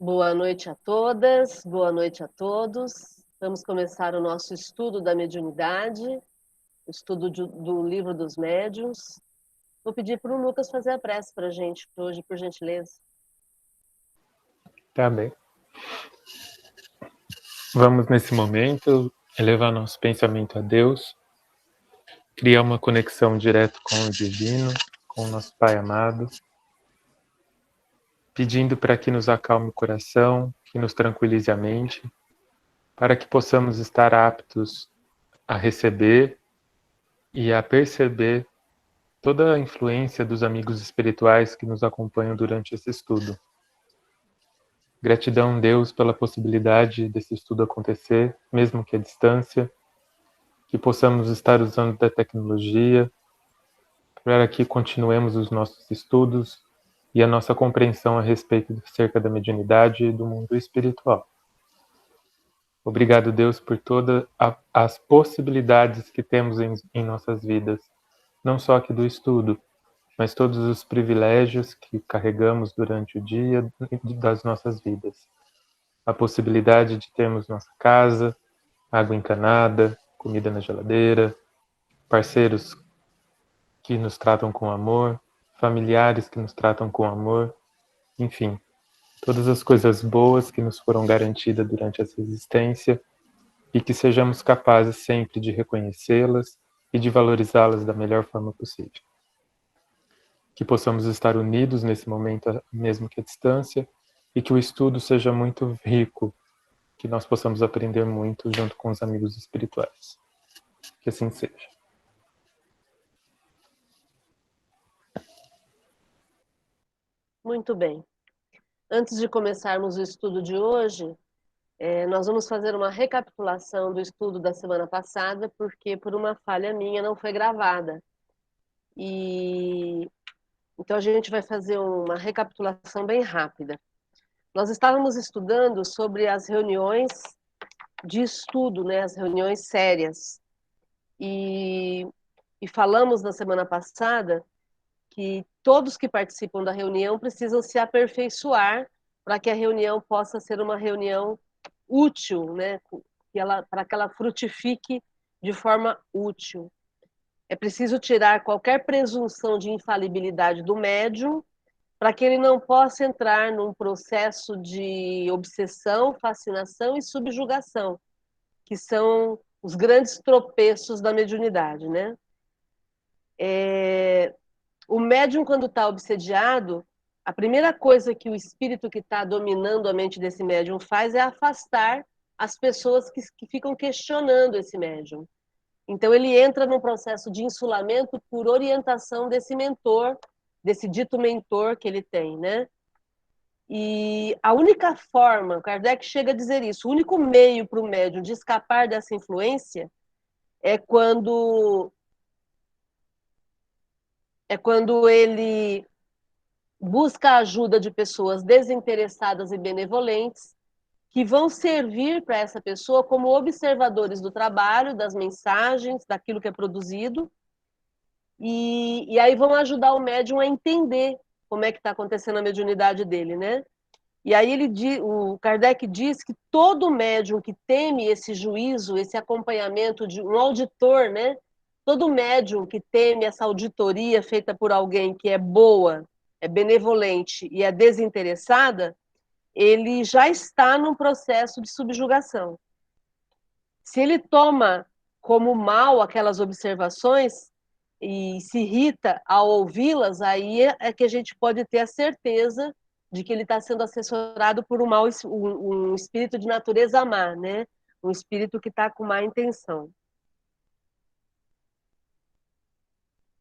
Boa noite a todas, boa noite a todos. Vamos começar o nosso estudo da mediunidade, o estudo do Livro dos Médiuns. Vou pedir para o Lucas fazer a prece para a gente hoje, por gentileza. Tá bem. Vamos, nesse momento, elevar nosso pensamento a Deus, criar uma conexão direta com o Divino, com o nosso Pai amado, pedindo para que nos acalme o coração, que nos tranquilize a mente, para que possamos estar aptos a receber e a perceber toda a influência dos amigos espirituais que nos acompanham durante esse estudo. Gratidão, Deus, pela possibilidade desse estudo acontecer, mesmo que à distância, que possamos estar usando da tecnologia para que continuemos os nossos estudos e a nossa compreensão a respeito acerca da mediunidade e do mundo espiritual. Obrigado, Deus, por todas as possibilidades que temos em nossas vidas, não só aqui do estudo, mas todos os privilégios que carregamos durante o dia das nossas vidas. A possibilidade de termos nossa casa, água encanada, comida na geladeira, parceiros que nos tratam com amor, familiares que nos tratam com amor, enfim, todas as coisas boas que nos foram garantidas durante essa existência e que sejamos capazes sempre de reconhecê-las e de valorizá-las da melhor forma possível. Que possamos estar unidos nesse momento, mesmo que à distância, e que o estudo seja muito rico, que nós possamos aprender muito junto com os amigos espirituais. Que assim seja. Muito bem. Antes de começarmos o estudo de hoje, nós vamos fazer uma recapitulação do estudo da semana passada, porque por uma falha minha não foi gravada. Então a gente vai fazer uma recapitulação bem rápida. Nós estávamos estudando sobre as reuniões de estudo, né, as reuniões sérias. E falamos na semana passada que todos que participam da reunião precisam se aperfeiçoar para que a reunião possa ser uma reunião útil, né, para que ela frutifique de forma útil. É preciso tirar qualquer presunção de infalibilidade do médium para que ele não possa entrar num processo de obsessão, fascinação e subjugação, que são os grandes tropeços da mediunidade, né? O médium, quando está obsediado, a primeira coisa que o espírito que está dominando a mente desse médium faz é afastar as pessoas que ficam questionando esse médium. Então, ele entra num processo de insulamento por orientação desse mentor, desse dito mentor que ele tem, né? E a única forma, Kardec chega a dizer isso, o único meio para o médium de escapar dessa influência é quando ele busca a ajuda de pessoas desinteressadas e benevolentes que vão servir para essa pessoa como observadores do trabalho, das mensagens, daquilo que é produzido, e aí vão ajudar o médium a entender como é que está acontecendo a mediunidade dele, né? E aí o Kardec diz que todo médium que teme esse juízo, esse acompanhamento de um auditor, né? Todo médium que teme essa auditoria feita por alguém que é boa, é benevolente e é desinteressada, ele já está num processo de subjugação. Se ele toma como mal aquelas observações e se irrita ao ouvi-las, aí é que a gente pode ter a certeza de que ele está sendo assessorado por um espírito de natureza má, né? Um espírito que está com má intenção.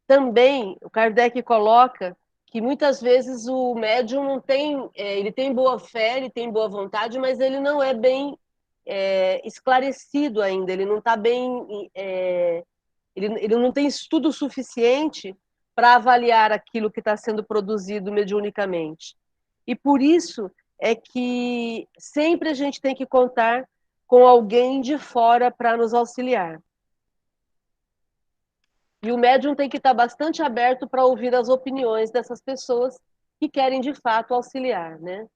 Também o Kardec coloca que muitas vezes o médium não tem, ele tem boa fé, ele tem boa vontade, mas ele não é bem esclarecido ainda, ele não está bem, ele não tem estudo suficiente para avaliar aquilo que está sendo produzido mediunicamente. E por isso é que sempre a gente tem que contar com alguém de fora para nos auxiliar. E o médium tem que estar bastante aberto para ouvir as opiniões dessas pessoas que querem, de fato, auxiliar, né?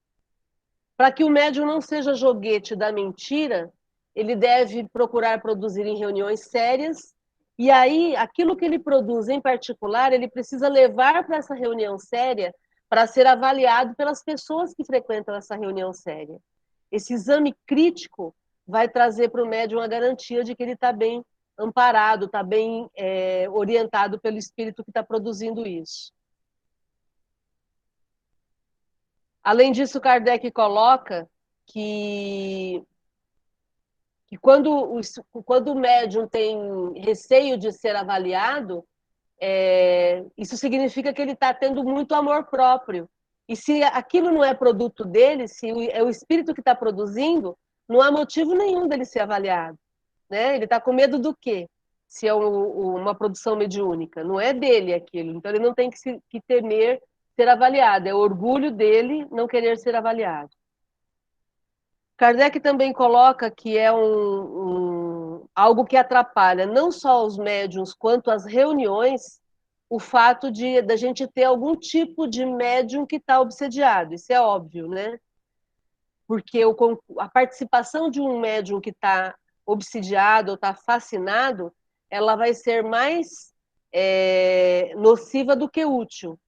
Para que o médium não seja joguete da mentira, ele deve procurar produzir em reuniões sérias, e aí aquilo que ele produz em particular, ele precisa levar para essa reunião séria para ser avaliado pelas pessoas que frequentam essa reunião séria. Esse exame crítico vai trazer para o médium a garantia de que ele está bem amparado, está bem orientado pelo espírito que está produzindo isso. Além disso, Kardec coloca que quando o médium tem receio de ser avaliado, isso significa que ele está tendo muito amor próprio. E se aquilo não é produto dele, se é o espírito que está produzindo, não há motivo nenhum dele ser avaliado. Né? Ele está com medo do quê? Se é uma produção mediúnica. Não é dele aquilo. Então ele não tem que temer ser avaliado. É o orgulho dele não querer ser avaliado. Kardec também coloca que é algo que atrapalha não só os médiuns quanto as reuniões, o fato da gente ter algum tipo de médium que está obsediado. Isso é óbvio, né? Porque a participação de um médium que está obsidiado ou está fascinado, ela vai ser mais nociva do que útil.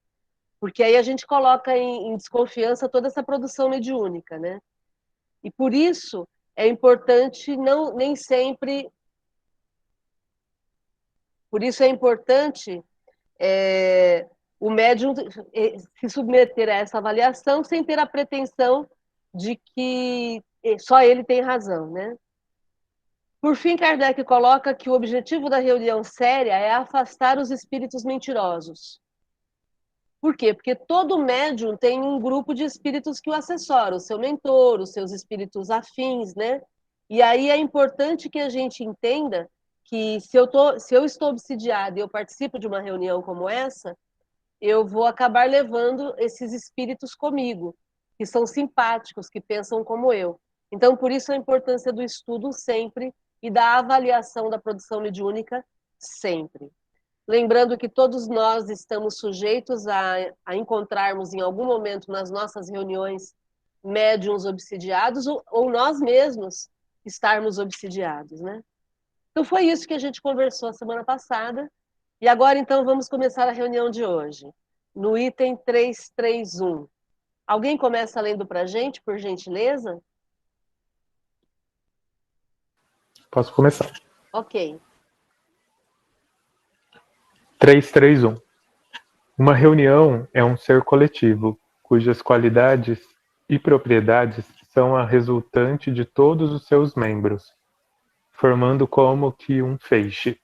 Porque aí a gente coloca em desconfiança toda essa produção mediúnica, né? E por isso é importante nem sempre. Por isso é importante o médium se submeter a essa avaliação sem ter a pretensão de que só ele tem razão, né? Por fim, Kardec coloca que o objetivo da reunião séria é afastar os espíritos mentirosos. Por quê? Porque todo médium tem um grupo de espíritos que o assessora, o seu mentor, os seus espíritos afins, né? E aí é importante que a gente entenda que se eu estou obsidiada e eu participo de uma reunião como essa, eu vou acabar levando esses espíritos comigo, que são simpáticos, que pensam como eu. Então, por isso a importância do estudo sempre e da avaliação da produção mediúnica sempre. Lembrando que todos nós estamos sujeitos a encontrarmos em algum momento nas nossas reuniões médiuns obsidiados ou nós mesmos estarmos obsidiados, né? Então foi isso que a gente conversou a semana passada e agora então vamos começar a reunião de hoje, no item 331. Alguém começa lendo para a gente, por gentileza? Posso começar. Ok. 331. Uma reunião é um ser coletivo, cujas qualidades e propriedades são a resultante de todos os seus membros, formando como que um feixe.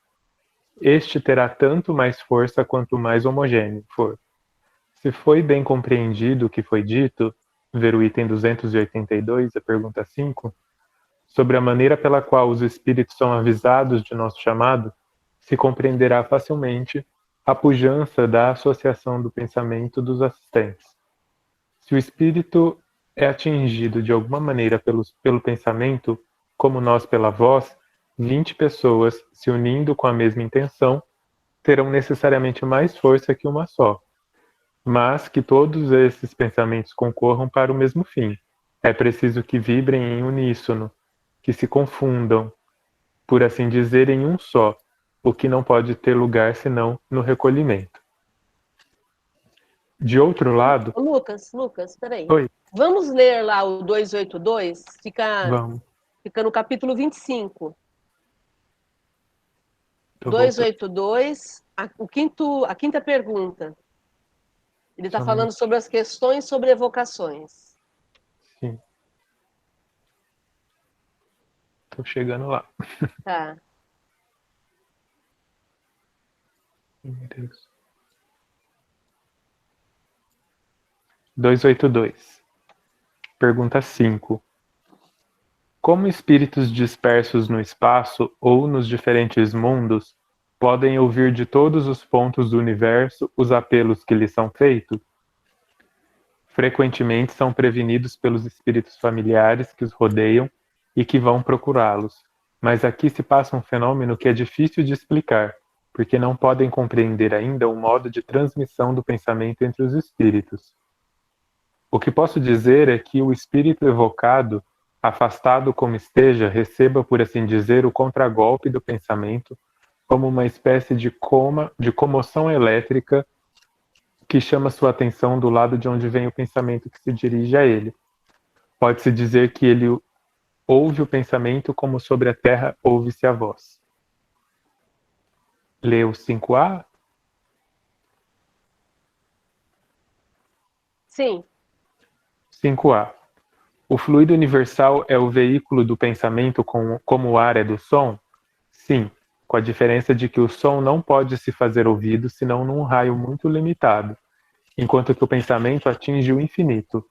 Este terá tanto mais força quanto mais homogêneo for. Se foi bem compreendido o que foi dito, ver o item 282, a pergunta 5, sobre a maneira pela qual os espíritos são avisados de nosso chamado, se compreenderá facilmente a pujança da associação do pensamento dos assistentes. Se o espírito é atingido de alguma maneira pelo pensamento, como nós pela voz, 20 pessoas se unindo com a mesma intenção terão necessariamente mais força que uma só, mas que todos esses pensamentos concorram para o mesmo fim. É preciso que vibrem em uníssono, que se confundam, por assim dizer, em um só, o que não pode ter lugar senão no recolhimento. De outro lado... Lucas, peraí. Oi. Vamos ler lá o 282? Vamos. Fica no capítulo 25. Tô 282, a quinta pergunta. Ele está falando sobre as questões sobre evocações. Sim. Estou chegando lá. Tá. Meu Deus. 282. Pergunta 5. Como espíritos dispersos no espaço ou nos diferentes mundos podem ouvir de todos os pontos do universo os apelos que lhes são feitos? Frequentemente são prevenidos pelos espíritos familiares que os rodeiam e que vão procurá-los. Mas aqui se passa um fenômeno que é difícil de explicar, porque não podem compreender ainda o modo de transmissão do pensamento entre os espíritos. O que posso dizer é que o espírito evocado, afastado como esteja, receba, por assim dizer, o contragolpe do pensamento como uma espécie de comoção elétrica que chama sua atenção do lado de onde vem o pensamento que se dirige a ele. Pode-se dizer que ele ouve o pensamento como sobre a terra ouve-se a voz. Leu 5A? Sim. 5A. O fluido universal é o veículo do pensamento como o ar é do som? Sim, com a diferença de que o som não pode se fazer ouvido senão num raio muito limitado, enquanto que o pensamento atinge o infinito.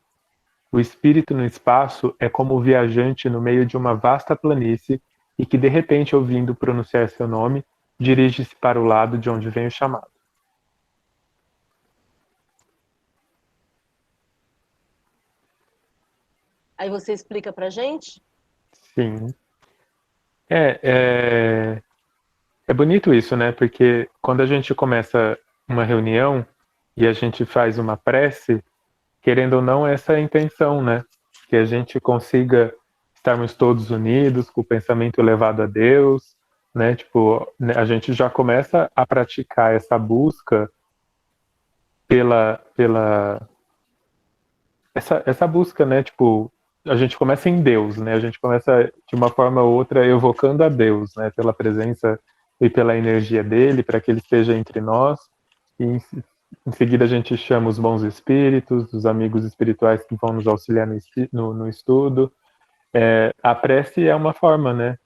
O espírito no espaço é como o viajante no meio de uma vasta planície e que, de repente, ouvindo pronunciar seu nome, dirige-se para o lado de onde vem o chamado. Aí você explica pra gente? Sim. É bonito isso, né? Porque quando a gente começa uma reunião e a gente faz uma prece, querendo ou não, essa é a intenção, né? Que a gente consiga estarmos todos unidos, com o pensamento elevado a Deus, né? Tipo, né, a gente já começa a praticar essa busca pela essa busca, né? Tipo, a gente começa em Deus, né? A gente começa de uma forma ou outra evocando a Deus, né? Pela presença e pela energia dele, para que ele esteja entre nós. E em seguida a gente chama os bons espíritos, os amigos espirituais que vão nos auxiliar no estudo. A prece é uma forma, né?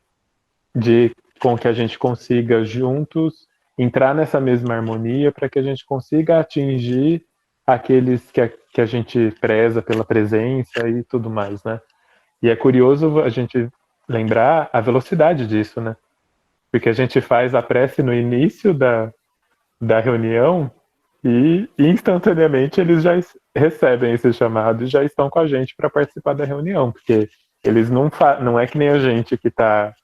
De com que a gente consiga juntos entrar nessa mesma harmonia para que a gente consiga atingir aqueles que a gente preza pela presença e tudo mais, né? E é curioso a gente lembrar a velocidade disso, né? Porque a gente faz a prece no início da reunião e instantaneamente eles já recebem esse chamado e já estão com a gente para participar da reunião, porque eles não é que nem a gente que está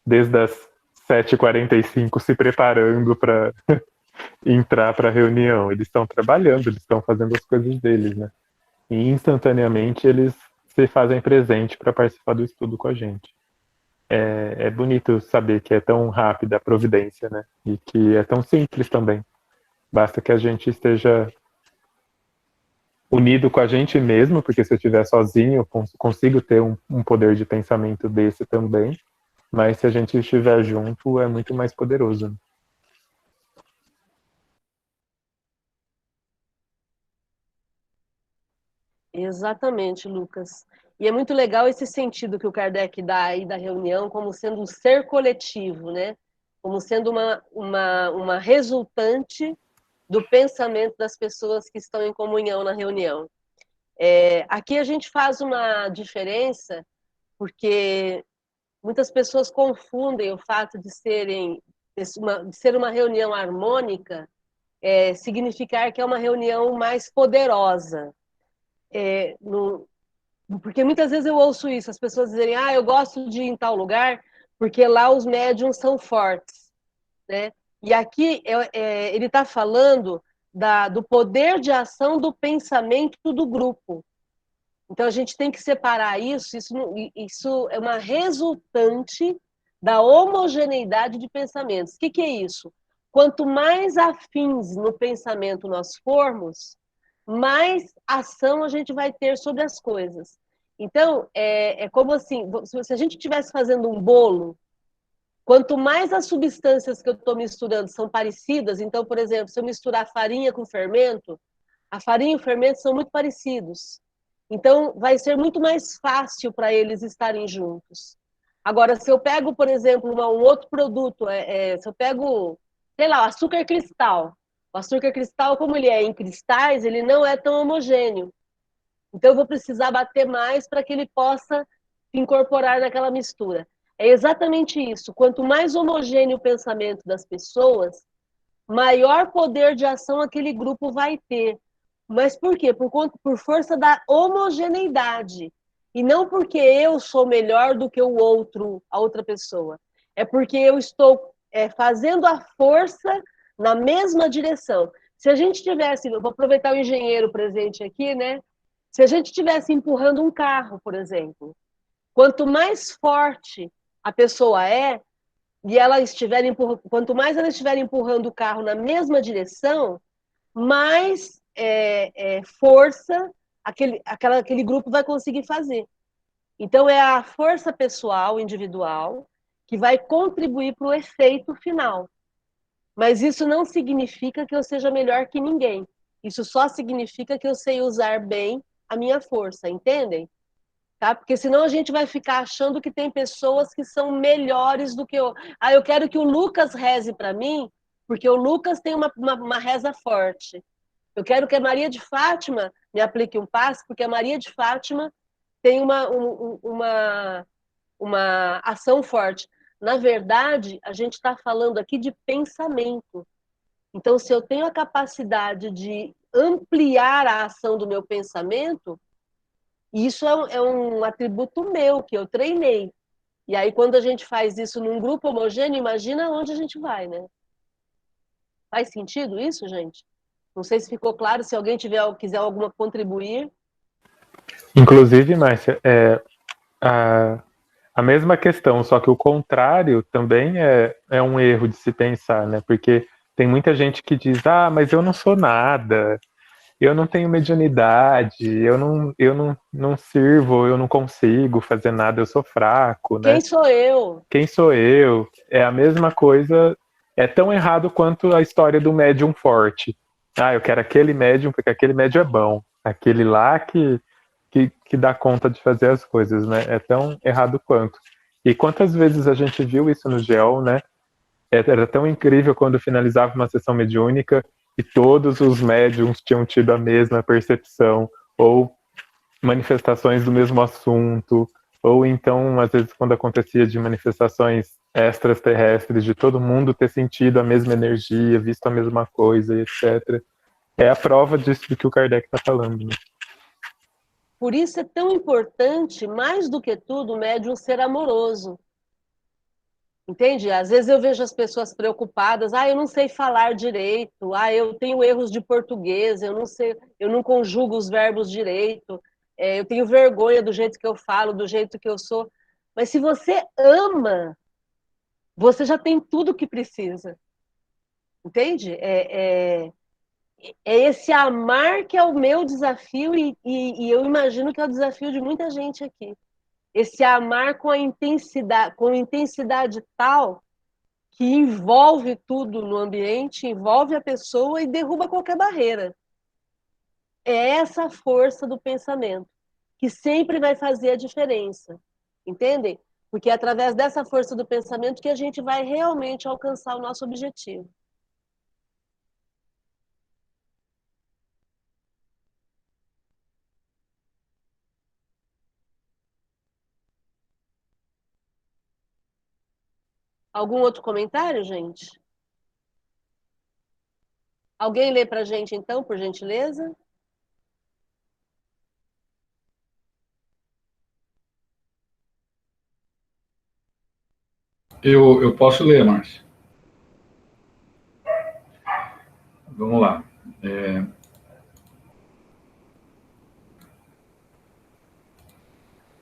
desde as 7h45 se preparando para entrar para a reunião. Eles estão trabalhando, eles estão fazendo as coisas deles, né? E instantaneamente eles se fazem presente para participar do estudo com a gente. É bonito saber que é tão rápida a providência, né? E que é tão simples também. Basta que a gente esteja unido com a gente mesmo, porque se eu estiver sozinho, eu consigo ter um poder de pensamento desse também. Mas se a gente estiver junto, é muito mais poderoso. Exatamente, Lucas. E é muito legal esse sentido que o Kardec dá aí da reunião como sendo um ser coletivo, né? Como sendo uma resultante do pensamento das pessoas que estão em comunhão na reunião. Aqui a gente faz uma diferença, porque muitas pessoas confundem o fato de ser uma reunião harmônica, significar que é uma reunião mais poderosa. Porque muitas vezes eu ouço isso, as pessoas dizerem, eu gosto de ir em tal lugar porque lá os médiums são fortes, né? E aqui ele está falando do poder de ação do pensamento do grupo. Então a gente tem que separar isso é uma resultante da homogeneidade de pensamentos. O que é isso? Quanto mais afins no pensamento nós formos, mais ação a gente vai ter sobre as coisas. Então, é como assim, se a gente estivesse fazendo um bolo, quanto mais as substâncias que eu estou misturando são parecidas, então, por exemplo, se eu misturar farinha com fermento, a farinha e o fermento são muito parecidos. Então, vai ser muito mais fácil para eles estarem juntos. Agora, se eu pego, por exemplo, um outro produto, se eu pego, sei lá, o açúcar cristal. O açúcar cristal, como ele é em cristais, ele não é tão homogêneo. Então, eu vou precisar bater mais para que ele possa se incorporar naquela mistura. É exatamente isso. Quanto mais homogêneo o pensamento das pessoas, maior poder de ação aquele grupo vai ter. Mas por quê? Por força da homogeneidade. E não porque eu sou melhor do que a outra pessoa. É porque eu estou fazendo a força na mesma direção. Se a gente tivesse, vou aproveitar o engenheiro presente aqui, né? Se a gente estivesse empurrando um carro, por exemplo, quanto mais forte a pessoa é, e ela estiver quanto mais ela estiver empurrando o carro na mesma direção, mais força aquele grupo vai conseguir fazer. Então, é a força pessoal, individual, que vai contribuir para o efeito final. Mas isso não significa que eu seja melhor que ninguém. Isso só significa que eu sei usar bem a minha força, entendem? Tá? Porque senão a gente vai ficar achando que tem pessoas que são melhores do que eu. Ah, eu quero que o Lucas reze para mim, porque o Lucas tem uma reza forte. Eu quero que a Maria de Fátima me aplique um passe, porque a Maria de Fátima tem uma ação forte. Na verdade, a gente está falando aqui de pensamento. Então, se eu tenho a capacidade de ampliar a ação do meu pensamento, isso é um atributo meu, que eu treinei. E aí, quando a gente faz isso num grupo homogêneo, imagina onde a gente vai, né? Faz sentido isso, gente? Não sei se ficou claro, se alguém quiser alguma contribuir. Inclusive, Márcia, a mesma questão, só que o contrário também é um erro de se pensar, né? Porque tem muita gente que diz, mas eu não sou nada, eu não tenho mediunidade, eu não sirvo, eu não consigo fazer nada, eu sou fraco, né? Quem sou eu? Quem sou eu? É a mesma coisa, é tão errado quanto a história do médium forte. Eu quero aquele médium porque aquele médium é bom, aquele lá que dá conta de fazer as coisas, né? É tão errado quanto. E quantas vezes a gente viu isso no GEOL, né? Era tão incrível quando finalizava uma sessão mediúnica e todos os médiums tinham tido a mesma percepção, ou manifestações do mesmo assunto, ou então, às vezes, quando acontecia de manifestações extraterrestres, de todo mundo ter sentido a mesma energia, visto a mesma coisa, etc. É a prova disso que o Kardec está falando, né? Por isso é tão importante, mais do que tudo, o médium ser amoroso. Entende? Às vezes eu vejo as pessoas preocupadas, eu não sei falar direito, eu tenho erros de português, eu não sei, eu não conjugo os verbos direito, eu tenho vergonha do jeito que eu falo, do jeito que eu sou. Mas se você ama, você já tem tudo o que precisa. Entende? É esse amar que é o meu desafio e eu imagino que é o desafio de muita gente aqui. Esse amar com intensidade tal que envolve tudo no ambiente, envolve a pessoa e derruba qualquer barreira. É essa força do pensamento que sempre vai fazer a diferença, entendem? Porque é através dessa força do pensamento que a gente vai realmente alcançar o nosso objetivo. Algum outro comentário, gente? Alguém lê para a gente, então, por gentileza? Eu posso ler, Márcia. Vamos lá.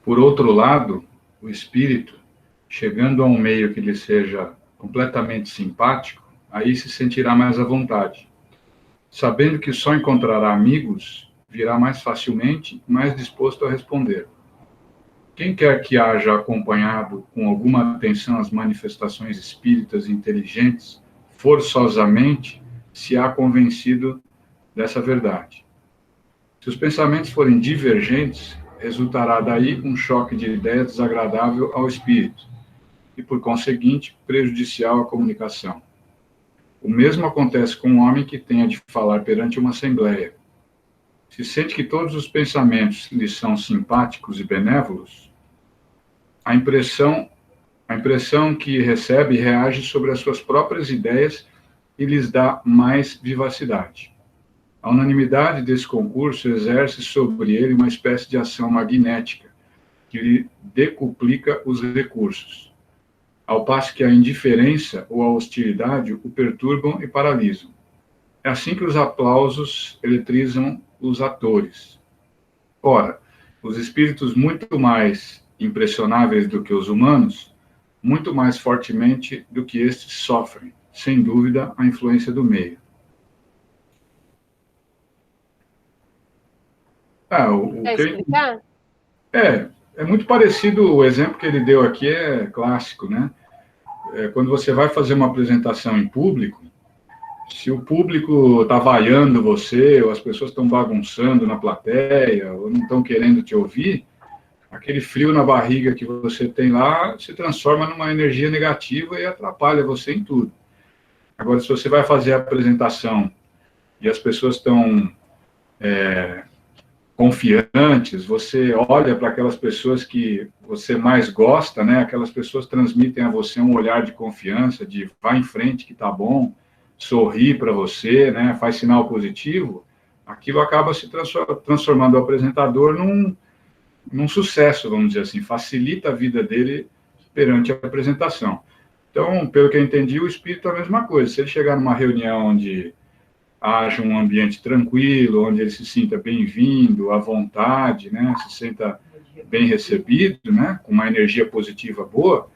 Por outro lado, o espírito, chegando a um meio que lhe seja completamente simpático, aí se sentirá mais à vontade. Sabendo que só encontrará amigos, virá mais facilmente, mais disposto a responder. Quem quer que haja acompanhado com alguma atenção as manifestações espíritas inteligentes, forçosamente se há convencido dessa verdade. Se os pensamentos forem divergentes, resultará daí um choque de ideias desagradável ao espírito e, por conseguinte, prejudicial à comunicação. O mesmo acontece com um homem que tenha de falar perante uma assembleia. Se sente que todos os pensamentos lhe são simpáticos e benévolos, a impressão que recebe reage sobre as suas próprias ideias e lhes dá mais vivacidade. A unanimidade desse concurso exerce sobre ele uma espécie de ação magnética, que lhe decuplica os recursos, ao passo que a indiferença ou a hostilidade o perturbam e paralisam. É assim que os aplausos eletrizam os atores. Ora, os espíritos muito mais impressionáveis do que os humanos, muito mais fortemente do que estes sofrem, sem dúvida, a influência do meio. Quer explicar? É muito parecido, o exemplo que ele deu aqui é clássico, né? Quando você vai fazer uma apresentação em público, se o público está vaiando você, ou as pessoas estão bagunçando na plateia, ou não estão querendo te ouvir, aquele frio na barriga que você tem lá se transforma numa energia negativa e atrapalha você em tudo. Agora, se você vai fazer a apresentação e as pessoas estão confiantes, você olha para aquelas pessoas que você mais gosta, né? Aquelas pessoas transmitem a você um olhar de confiança, de vá em frente que tá bom, sorri para você, né? Faz sinal positivo. Aquilo acaba se transformando o apresentador num sucesso, vamos dizer assim, facilita a vida dele perante a apresentação. Então, pelo que eu entendi, o espírito é a mesma coisa. Se ele chegar numa reunião onde haja um ambiente tranquilo, onde ele se sinta bem-vindo, à vontade, né, se sinta bem recebido, né, com uma energia positiva boa,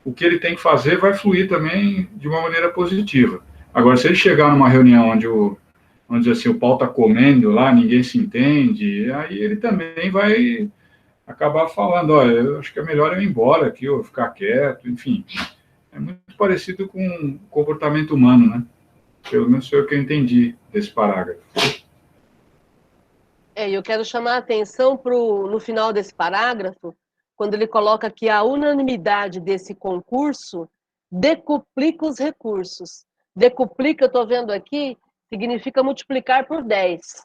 o que ele tem que fazer vai fluir também de uma maneira positiva. Agora, se ele chegar numa reunião onde vamos dizer assim, o pau está comendo lá, ninguém se entende, aí ele também vai acabar falando, olha, eu acho que é melhor eu ir embora aqui, ou ficar quieto, enfim. É muito parecido com o comportamento humano, né? Pelo menos foi o que eu entendi desse parágrafo. Eu quero chamar a atenção no final desse parágrafo, quando ele coloca que a unanimidade desse concurso decuplica os recursos. Decuplica, eu estou vendo aqui, significa multiplicar por 10.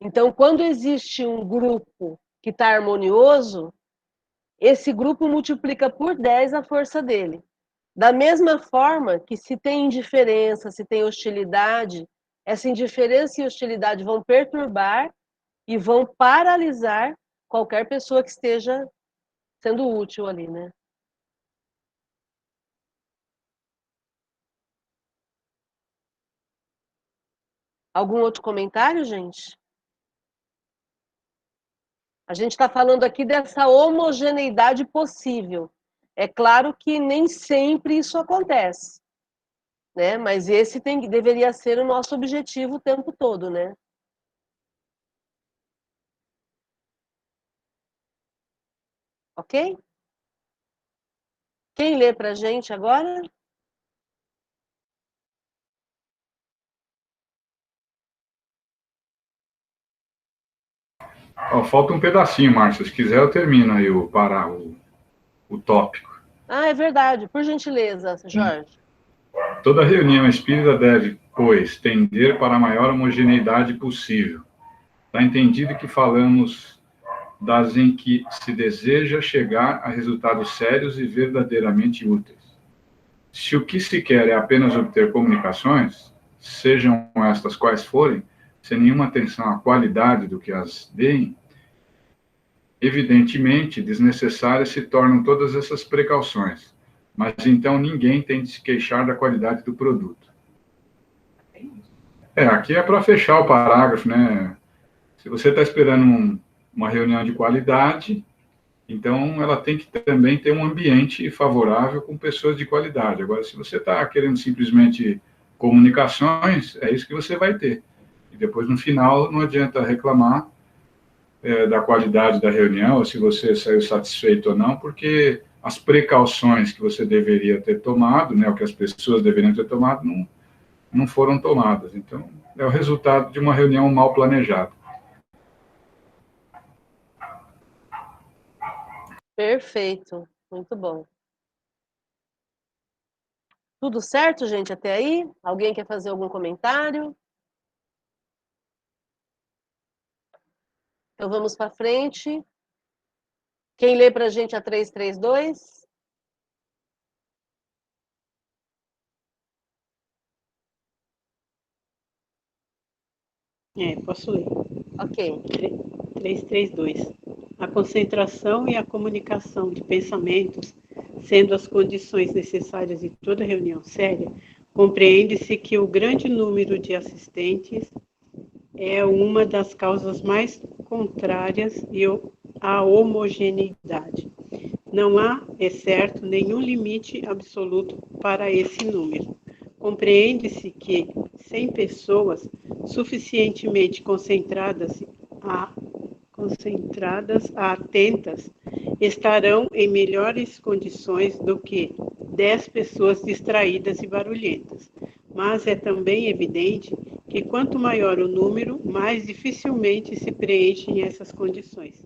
Então, quando existe um grupo que está harmonioso, esse grupo multiplica por 10 a força dele. Da mesma forma que se tem indiferença, se tem hostilidade, essa indiferença e hostilidade vão perturbar e vão paralisar qualquer pessoa que esteja sendo útil ali, né? Algum outro comentário, gente? A gente está falando aqui dessa homogeneidade possível. É claro que nem sempre isso acontece, né? Mas esse deveria ser o nosso objetivo o tempo todo, né? Ok? Quem lê para a gente agora? Falta um pedacinho, Márcia. Se quiser, eu termino aí o tópico. É verdade. Por gentileza, Jorge. Toda reunião espírita deve, pois, tender para a maior homogeneidade possível. Está entendido que falamos das em que se deseja chegar a resultados sérios e verdadeiramente úteis. Se o que se quer é apenas obter comunicações, sejam estas quais forem, sem nenhuma atenção à qualidade do que as deem, evidentemente, desnecessárias se tornam todas essas precauções, mas então ninguém tem de se queixar da qualidade do produto. Aqui é para fechar o parágrafo, né? Se você está esperando uma reunião de qualidade, então ela tem que também ter um ambiente favorável com pessoas de qualidade. Agora, se você está querendo simplesmente comunicações, é isso que você vai ter. E depois, no final, não adianta reclamar da qualidade da reunião, ou se você saiu satisfeito ou não, porque as precauções que você deveria ter tomado, né, o que as pessoas deveriam ter tomado, não foram tomadas. Então, é o resultado de uma reunião mal planejada. Perfeito, muito bom. Tudo certo, gente, até aí? Alguém quer fazer algum comentário? Então vamos para frente. Quem lê para a gente a 332? Posso ler. Ok. 332. A concentração e a comunicação de pensamentos, sendo as condições necessárias de toda reunião séria, compreende-se que o grande número de assistentes é uma das causas mais contrárias à homogeneidade. Não há, é certo, nenhum limite absoluto para esse número. Compreende-se que 100 pessoas suficientemente concentradas, atentas, estarão em melhores condições do que 10 pessoas distraídas e barulhentas. Mas é também evidente que quanto maior o número, mais dificilmente se preenchem essas condições.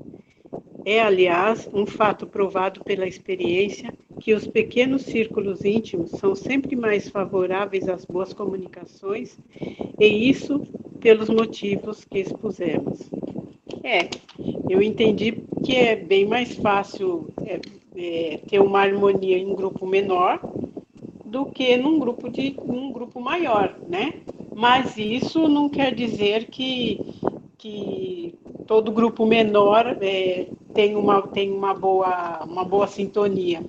É, aliás, um fato provado pela experiência que os pequenos círculos íntimos são sempre mais favoráveis às boas comunicações, e isso pelos motivos que expusemos. Eu entendi que é bem mais fácil ter uma harmonia em um grupo menor do que num grupo maior, né? Mas isso não quer dizer que todo grupo menor tem uma boa sintonia.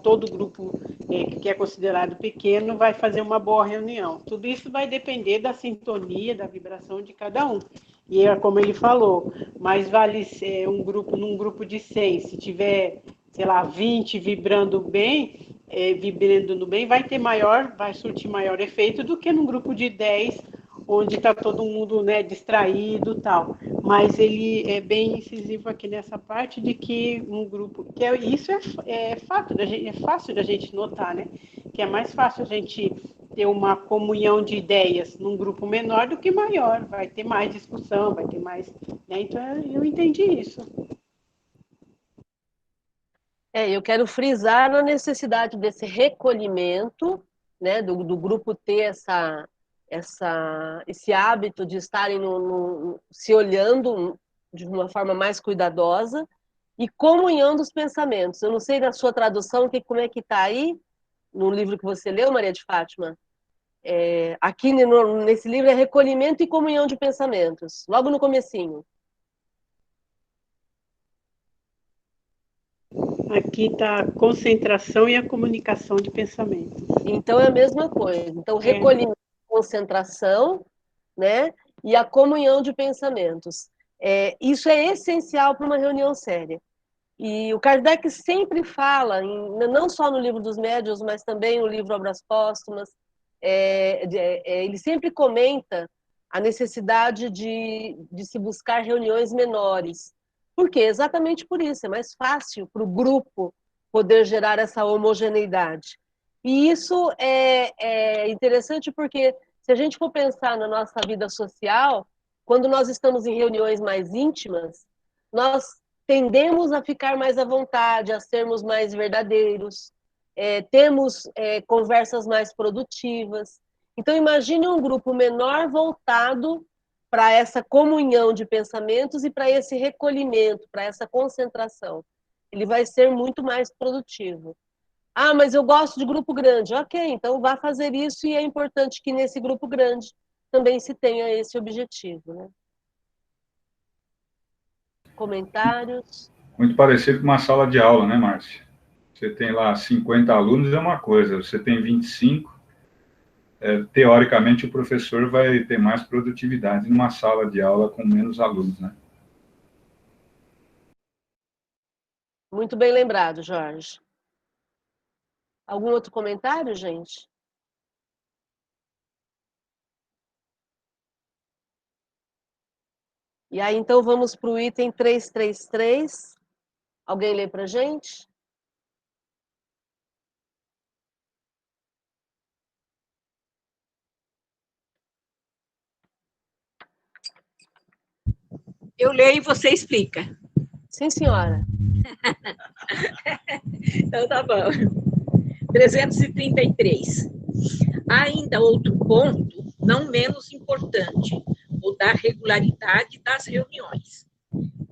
Todo grupo que é considerado pequeno vai fazer uma boa reunião. Tudo isso vai depender da sintonia, da vibração de cada um. E é como ele falou, mais vale num grupo de 100, se tiver, sei lá, 20 vibrando bem, vai surtir maior efeito do que num grupo de 10, onde está todo mundo, né, distraído e tal. Mas ele é bem incisivo aqui nessa parte de que um grupo... Isso é fácil da gente notar, né? Que é mais fácil a gente ter uma comunhão de ideias num grupo menor do que maior. Vai ter mais discussão, vai ter mais... Né? Então, eu entendi isso. Eu quero frisar na necessidade desse recolhimento, né, do grupo ter esse hábito de estarem se olhando de uma forma mais cuidadosa e comunhão dos pensamentos. Eu não sei na sua tradução como é que está aí, no livro que você leu, Maria de Fátima. Aqui nesse livro é recolhimento e comunhão de pensamentos, logo no comecinho. Aqui está a concentração e a comunicação de pensamento. Então é a mesma coisa. Então, recolhimento, concentração, né? E a comunhão de pensamentos. Isso é essencial para uma reunião séria. E o Kardec sempre fala, não só no Livro dos Médiuns, mas também no livro Obras Póstumas, ele sempre comenta a necessidade de se buscar reuniões menores. Por quê? Exatamente por isso, é mais fácil para o grupo poder gerar essa homogeneidade. E isso é interessante porque, se a gente for pensar na nossa vida social, quando nós estamos em reuniões mais íntimas, nós tendemos a ficar mais à vontade, a sermos mais verdadeiros, temos conversas mais produtivas. Então, imagine um grupo menor voltado para essa comunhão de pensamentos e para esse recolhimento, para essa concentração. Ele vai ser muito mais produtivo. Ah, mas eu gosto de grupo grande. Ok, então vá fazer isso, e é importante que nesse grupo grande também se tenha esse objetivo, né? Comentários? Muito parecido com uma sala de aula, né, Márcia? Você tem lá 50 alunos, é uma coisa. Você tem 25, teoricamente o professor vai ter mais produtividade numa sala de aula com menos alunos, né? Muito bem lembrado, Jorge. Algum outro comentário, gente? E aí, então, vamos para o item 333. Alguém lê para a gente? Eu leio e você explica. Sim, senhora. Então, tá bom. 333. Há ainda outro ponto, não menos importante, o da regularidade das reuniões.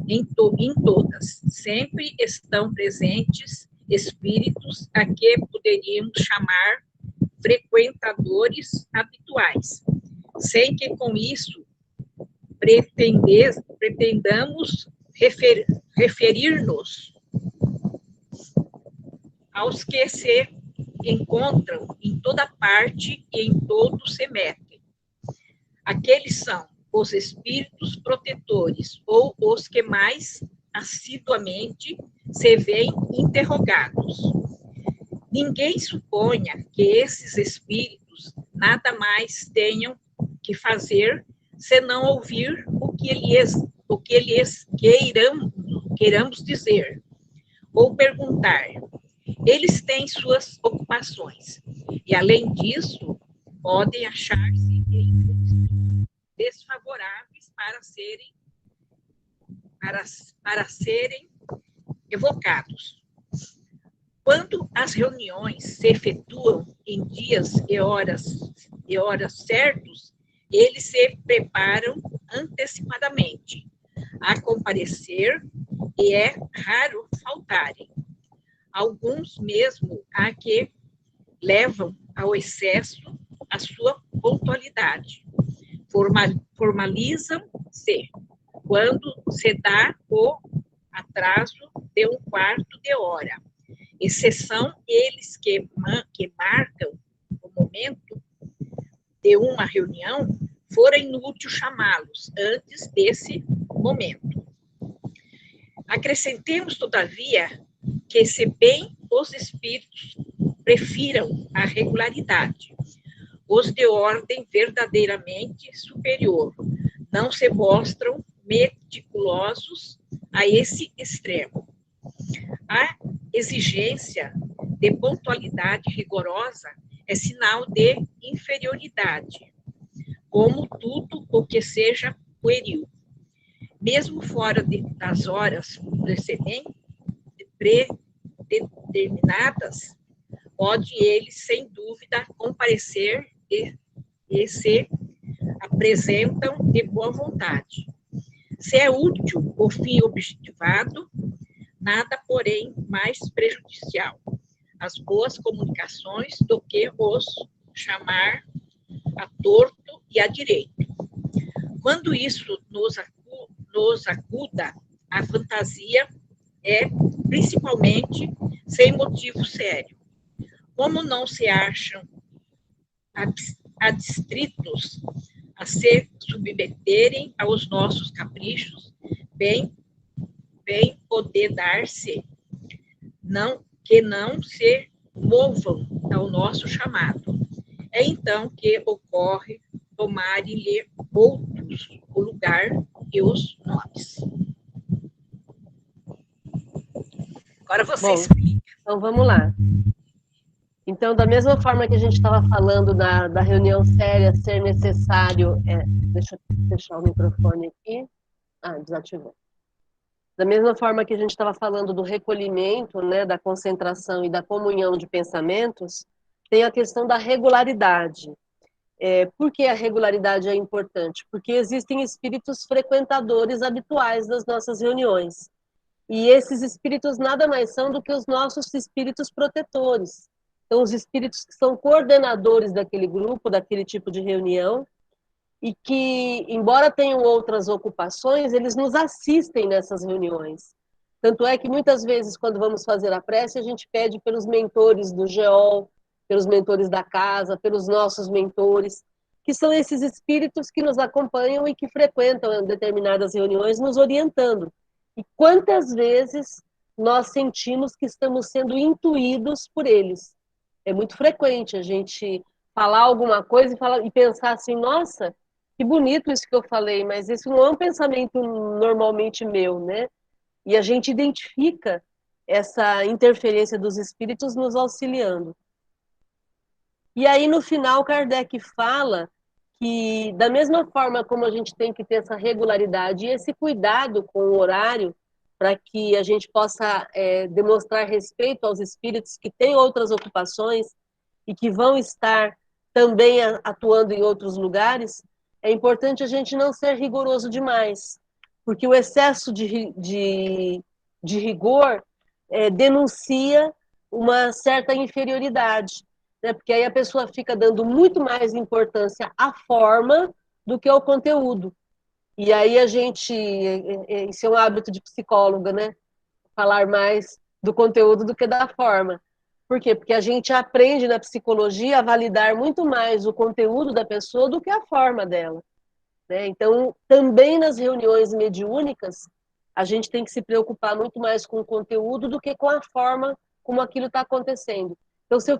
Em todas, sempre estão presentes espíritos a que poderíamos chamar frequentadores habituais, sem que com isso pretendamos referir-nos aos que se encontram em toda parte e em todo semestre. Aqueles são os espíritos protetores ou os que mais assiduamente se veem interrogados. Ninguém suponha que esses espíritos nada mais tenham que fazer senão ouvir o que eles queiramos dizer, ou perguntar. Eles têm suas ocupações, e além disso, podem achar-se desfavoráveis para serem evocados. Quando as reuniões se efetuam em dias e horas certos, eles se preparam antecipadamente a comparecer e é raro faltarem. Alguns mesmo há que levam ao excesso a sua pontualidade. Formalizam-se quando se dá o atraso de um quarto de hora. Exceção eles que marcam o momento de uma reunião, fora inútil chamá-los antes desse momento. Acrescentemos, todavia, que se bem os espíritos prefiram a regularidade, os de ordem verdadeiramente superior não se mostram meticulosos a esse extremo. A exigência de pontualidade rigorosa é sinal de inferioridade, como tudo o que seja pueril. Mesmo fora das horas predeterminadas, pode ele, sem dúvida, comparecer e se apresentam de boa vontade. Se é útil o fim objetivado, nada, porém, mais prejudicial às boas comunicações do que os chamar a torto e a direito. Quando isso nos acuda, a fantasia é principalmente sem motivo sério. Como não se acham adstritos a se submeterem aos nossos caprichos, bem poder dar-se, que não se movam ao nosso chamado. É então que ocorre tomarem-lhe outros o lugar e os nomes. Agora você explica. Então vamos lá. Então, da mesma forma que a gente estava falando da reunião séria ser necessário... deixa eu fechar o microfone aqui. Desativou. Da mesma forma que a gente estava falando do recolhimento, né, da concentração e da comunhão de pensamentos, tem a questão da regularidade. Por que a regularidade é importante? Porque existem espíritos frequentadores habituais das nossas reuniões. E esses espíritos nada mais são do que os nossos espíritos protetores. Então, os espíritos que são coordenadores daquele grupo, daquele tipo de reunião, e que, embora tenham outras ocupações, eles nos assistem nessas reuniões. Tanto é que, muitas vezes, quando vamos fazer a prece, a gente pede pelos mentores do GEOL, pelos mentores da casa, pelos nossos mentores, que são esses espíritos que nos acompanham e que frequentam determinadas reuniões, nos orientando. E quantas vezes nós sentimos que estamos sendo intuídos por eles? É muito frequente a gente falar alguma coisa e pensar assim, nossa, que bonito isso que eu falei, mas isso não é um pensamento normalmente meu, né? E a gente identifica essa interferência dos espíritos nos auxiliando. E aí, no final, Kardec fala que, da mesma forma como a gente tem que ter essa regularidade e esse cuidado com o horário, para que a gente possa demonstrar respeito aos espíritos que têm outras ocupações e que vão estar também atuando em outros lugares, é importante a gente não ser rigoroso demais, porque o excesso de rigor denuncia uma certa inferioridade, né? Porque aí a pessoa fica dando muito mais importância à forma do que ao conteúdo. E aí isso é um hábito de psicóloga, né? Falar mais do conteúdo do que da forma. Por quê? Porque a gente aprende na psicologia a validar muito mais o conteúdo da pessoa do que a forma dela. né? Então, também nas reuniões mediúnicas, a gente tem que se preocupar muito mais com o conteúdo do que com a forma como aquilo está acontecendo. Então, se eu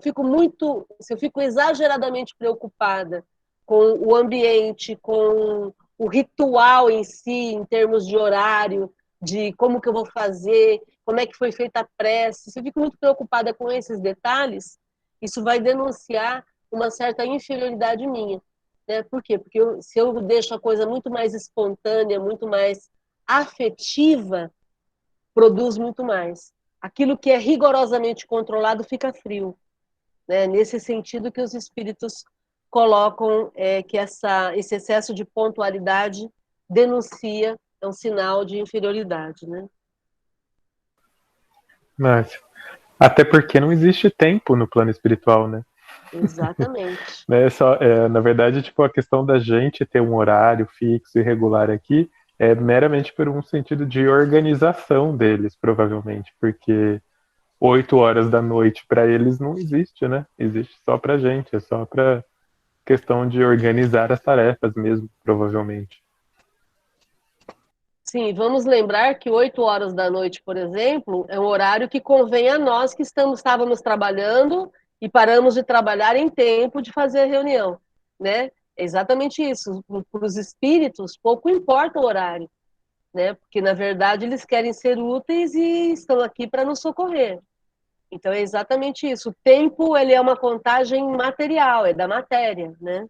fico exageradamente preocupada com o ambiente, com o ritual em si, em termos de horário, de como que eu vou fazer, como é que foi feita a prece, se eu fico muito preocupada com esses detalhes, isso vai denunciar uma certa inferioridade minha. Né? Por quê? Porque se eu deixo a coisa muito mais espontânea, muito mais afetiva, produz muito mais. Aquilo que é rigorosamente controlado fica frio. Né? Nesse sentido que os espíritos colocam que esse excesso de pontualidade denuncia, é um sinal de inferioridade. Né? Márcio, até porque não existe tempo no plano espiritual, né? Exatamente. Na verdade, tipo, a questão da gente ter um horário fixo e regular aqui é meramente por um sentido de organização deles, provavelmente, porque 8 horas da noite para eles não existe, né? Existe só pra gente, é só pra questão de organizar as tarefas mesmo, provavelmente. Sim, vamos lembrar que 8 horas da noite, por exemplo, é um horário que convém a nós que estávamos trabalhando e paramos de trabalhar em tempo de fazer a reunião, né? É exatamente isso. Para os espíritos, pouco importa o horário, né? Porque, na verdade, eles querem ser úteis e estão aqui para nos socorrer. Então, é exatamente isso. O tempo, ele é uma contagem material, é da matéria, né?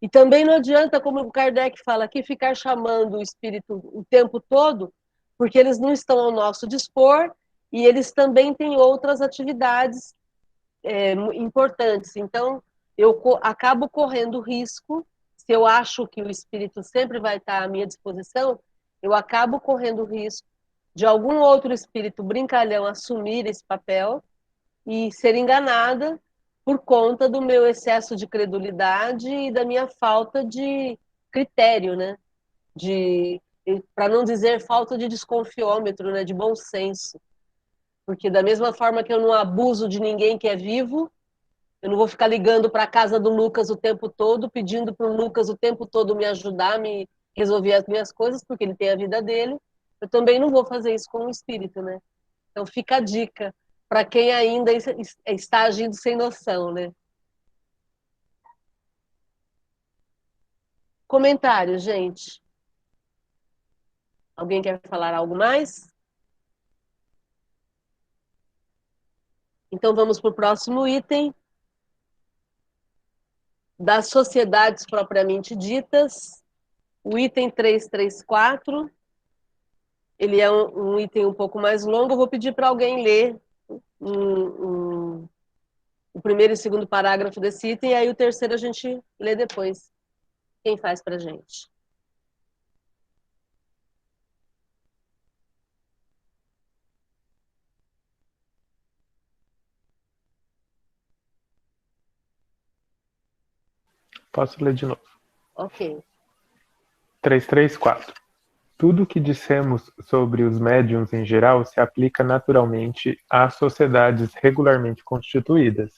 E também não adianta, como o Kardec fala aqui, ficar chamando o espírito o tempo todo, porque eles não estão ao nosso dispor e eles também têm outras atividades importantes. Então, eu acabo correndo risco, se eu acho que o espírito sempre vai estar à minha disposição, eu acabo correndo risco de algum outro espírito brincalhão assumir esse papel e ser enganada por conta do meu excesso de credulidade e da minha falta de critério, né? Para não dizer falta de desconfiômetro, né? De bom senso. Porque da mesma forma que eu não abuso de ninguém que é vivo, eu não vou ficar ligando para a casa do Lucas o tempo todo, pedindo para o Lucas o tempo todo me ajudar, me resolver as minhas coisas, porque ele tem a vida dele. Eu também não vou fazer isso com o espírito, né? Então fica a dica para quem ainda está agindo sem noção, né? Comentários, gente. Alguém quer falar algo mais? Então vamos para o próximo item das sociedades propriamente ditas, o item 334. Ele é um item um pouco mais longo. Eu vou pedir para alguém ler o primeiro e segundo parágrafo desse item, e aí o terceiro a gente lê depois. Quem faz para a gente? Posso ler de novo. Ok. 334. Tudo o que dissemos sobre os médiuns em geral se aplica naturalmente às sociedades regularmente constituídas.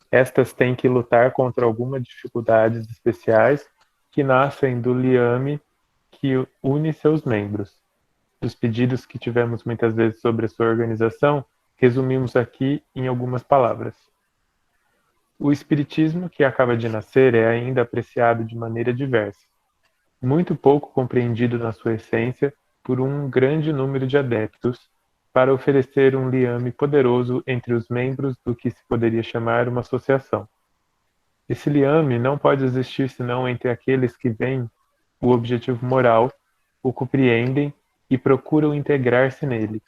Estas têm que lutar contra algumas dificuldades especiais que nascem do liame que une seus membros. Dos pedidos que tivemos muitas vezes sobre a sua organização, resumimos aqui em algumas palavras. O espiritismo que acaba de nascer é ainda apreciado de maneira diversa, muito pouco compreendido na sua essência por um grande número de adeptos, para oferecer um liame poderoso entre os membros do que se poderia chamar uma associação. Esse liame não pode existir senão entre aqueles que veem o objetivo moral, o compreendem e procuram integrar-se nele.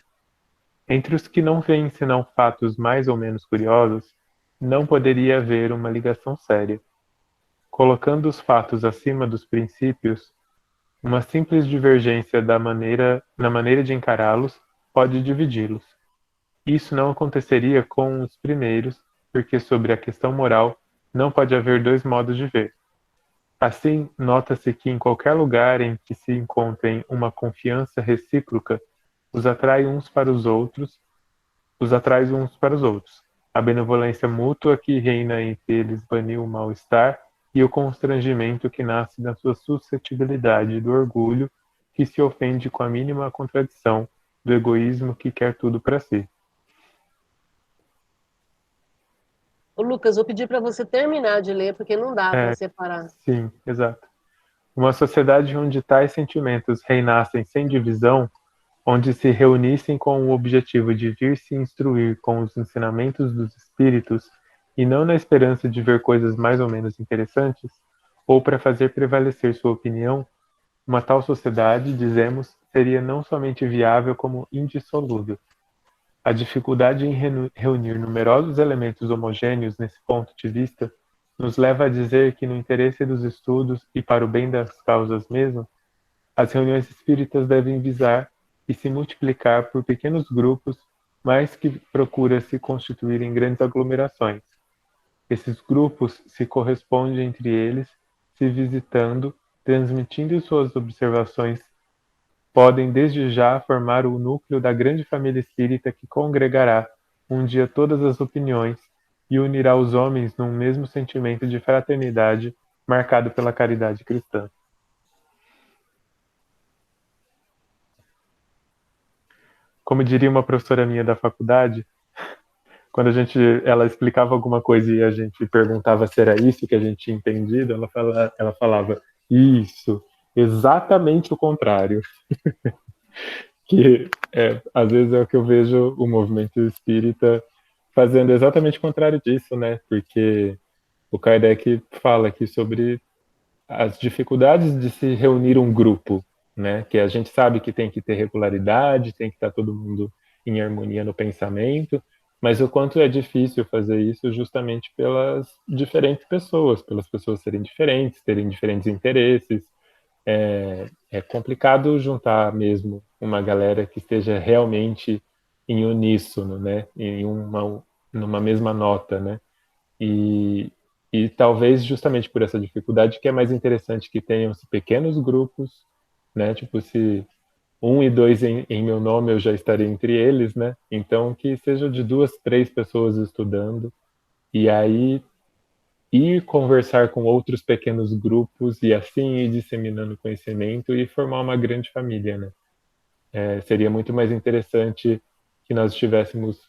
Entre os que não veem senão fatos mais ou menos curiosos, não poderia haver uma ligação séria. Colocando os fatos acima dos princípios, uma simples divergência na maneira de encará-los pode dividi-los. Isso não aconteceria com os primeiros, porque sobre a questão moral não pode haver dois modos de ver. Assim, nota-se que em qualquer lugar em que se encontrem uma confiança recíproca, os atrai uns para os outros, os atrai uns para os outros. A benevolência mútua que reina entre eles baniu o mal-estar e o constrangimento que nasce da sua suscetibilidade e do orgulho que se ofende com a mínima contradição do egoísmo que quer tudo para si. Ô, Lucas, vou pedir para você terminar de ler, porque não dá para separar. Sim, exato. Uma sociedade onde tais sentimentos reinassem sem divisão, onde se reunissem com o objetivo de vir se instruir com os ensinamentos dos espíritos e não na esperança de ver coisas mais ou menos interessantes, ou para fazer prevalecer sua opinião, uma tal sociedade, dizemos, seria não somente viável como indissolúvel. A dificuldade em reunir numerosos elementos homogêneos nesse ponto de vista nos leva a dizer que, no interesse dos estudos e para o bem das causas mesmo, as reuniões espíritas devem visar e se multiplicar por pequenos grupos, mais que procura se constituir em grandes aglomerações. Esses grupos se correspondem entre eles, se visitando, transmitindo suas observações, podem desde já formar o núcleo da grande família espírita que congregará um dia todas as opiniões e unirá os homens num mesmo sentimento de fraternidade marcado pela caridade cristã. Como diria uma professora minha da faculdade, quando ela explicava alguma coisa e a gente perguntava se era isso que a gente tinha entendido, ela falava, isso, exatamente o contrário. Que às vezes é o que eu vejo o movimento espírita fazendo exatamente o contrário disso, né? Porque o Kardec fala aqui sobre as dificuldades de se reunir um grupo, né? Que a gente sabe que tem que ter regularidade, tem que estar todo mundo em harmonia no pensamento, mas o quanto é difícil fazer isso justamente pelas diferentes pessoas, pelas pessoas serem diferentes, terem diferentes interesses. É complicado juntar mesmo uma galera que esteja realmente em uníssono, né? Numa mesma nota, né? E talvez justamente por essa dificuldade que é mais interessante que tenham-se pequenos grupos, né? Tipo, se 1 e 2 em meu nome eu já estarei entre eles, né? Então que seja de 2, 3 pessoas estudando e aí ir conversar com outros pequenos grupos e assim ir disseminando conhecimento e formar uma grande família, né? Seria muito mais interessante que nós tivéssemos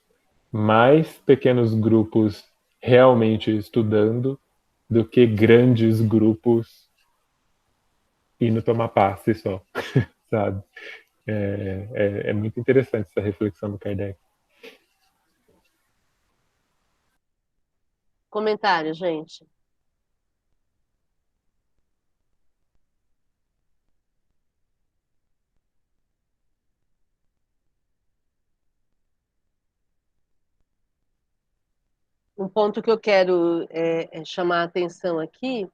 mais pequenos grupos realmente estudando do que grandes grupos indo tomar passe só, sabe? É muito interessante essa reflexão do Kardec. Comentário, gente. Um ponto que eu quero chamar a atenção aqui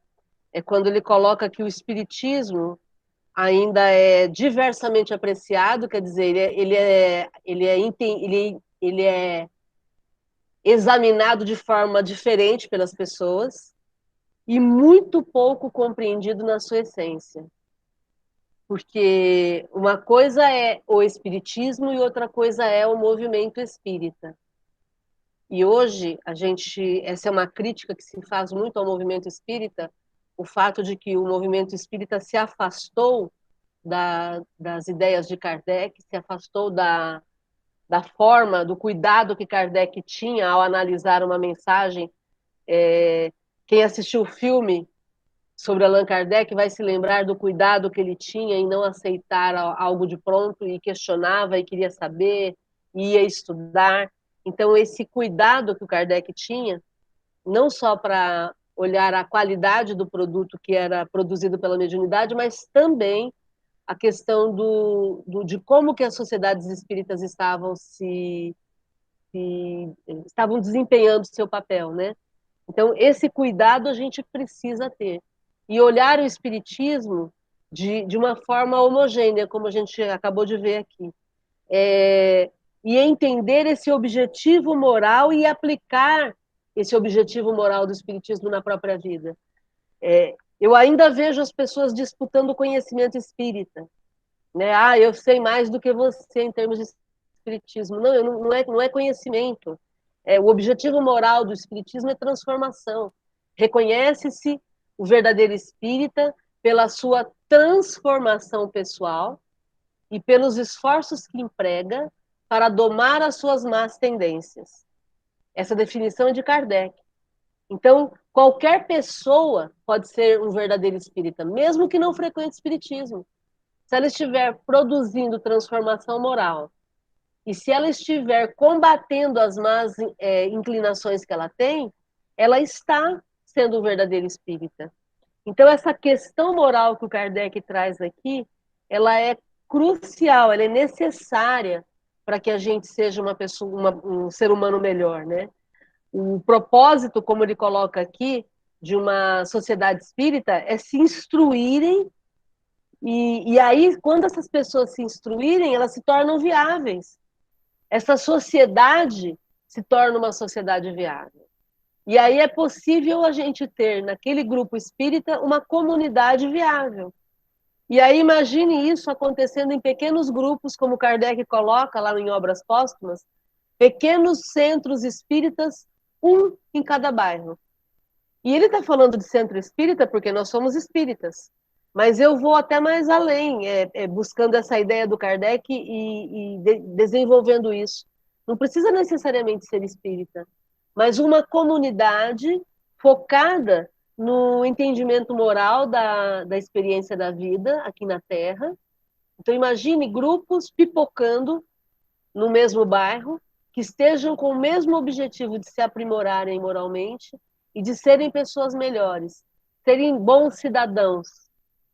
é quando ele coloca que o espiritismo ainda é diversamente apreciado, quer dizer, ele é examinado de forma diferente pelas pessoas e muito pouco compreendido na sua essência. Porque uma coisa é o espiritismo e outra coisa é o movimento espírita. E hoje, essa é uma crítica que se faz muito ao movimento espírita, o fato de que o movimento espírita se afastou das ideias de Kardec, se afastou da forma, do cuidado que Kardec tinha ao analisar uma mensagem. Quem assistiu o filme sobre Allan Kardec vai se lembrar do cuidado que ele tinha em não aceitar algo de pronto e questionava e queria saber, ia estudar. Então, esse cuidado que o Kardec tinha, não só para olhar a qualidade do produto que era produzido pela mediunidade, mas também a questão de como que as sociedades espíritas estavam desempenhando seu papel, né? Então, esse cuidado a gente precisa ter. E olhar o espiritismo de uma forma homogênea, como a gente acabou de ver aqui. E entender esse objetivo moral e aplicar esse objetivo moral do espiritismo na própria vida. Eu ainda vejo as pessoas disputando o conhecimento espírita. Né? Eu sei mais do que você em termos de espiritismo. Não é conhecimento. O objetivo moral do espiritismo é transformação. Reconhece-se o verdadeiro espírita pela sua transformação pessoal e pelos esforços que emprega para domar as suas más tendências. Essa definição é de Kardec. Então, qualquer pessoa pode ser um verdadeiro espírita, mesmo que não frequente espiritismo. Se ela estiver produzindo transformação moral e se ela estiver combatendo as más inclinações que ela tem, ela está sendo um verdadeiro espírita. Então, essa questão moral que o Kardec traz aqui, ela é crucial, ela é necessária para que a gente seja uma pessoa, um ser humano melhor, né? O propósito, como ele coloca aqui, de uma sociedade espírita é se instruírem e aí, quando essas pessoas se instruírem, elas se tornam viáveis. Essa sociedade se torna uma sociedade viável. E aí é possível a gente ter, naquele grupo espírita, uma comunidade viável. E aí imagine isso acontecendo em pequenos grupos, como Kardec coloca lá em Obras Póstumas, pequenos centros espíritas, um em cada bairro. E ele está falando de centro espírita porque nós somos espíritas. Mas eu vou até mais além, buscando essa ideia do Kardec e desenvolvendo isso. Não precisa necessariamente ser espírita, mas uma comunidade focada no entendimento moral da experiência da vida aqui na Terra. Então, imagine grupos pipocando no mesmo bairro, que estejam com o mesmo objetivo de se aprimorarem moralmente e de serem pessoas melhores, serem bons cidadãos,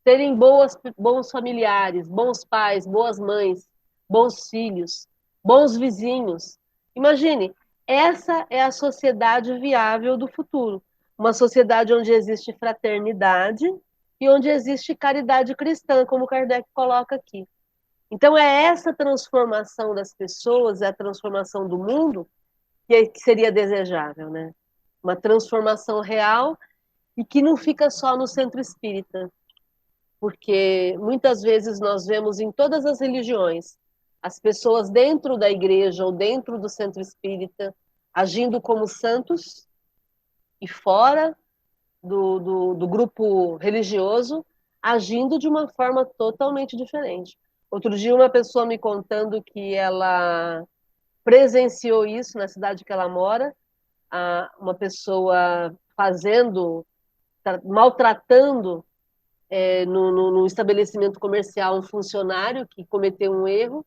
serem bons familiares, bons pais, boas mães, bons filhos, bons vizinhos. Imagine, essa é a sociedade viável do futuro. Uma sociedade onde existe fraternidade e onde existe caridade cristã, como Kardec coloca aqui. Então, é essa transformação das pessoas, é a transformação do mundo que seria desejável, né? Uma transformação real e que não fica só no centro espírita. Porque muitas vezes nós vemos em todas as religiões as pessoas dentro da igreja ou dentro do centro espírita agindo como santos e fora do grupo religioso agindo de uma forma totalmente diferente. Outro dia uma pessoa me contando que ela presenciou isso na cidade que ela mora, uma pessoa maltratando no estabelecimento comercial um funcionário que cometeu um erro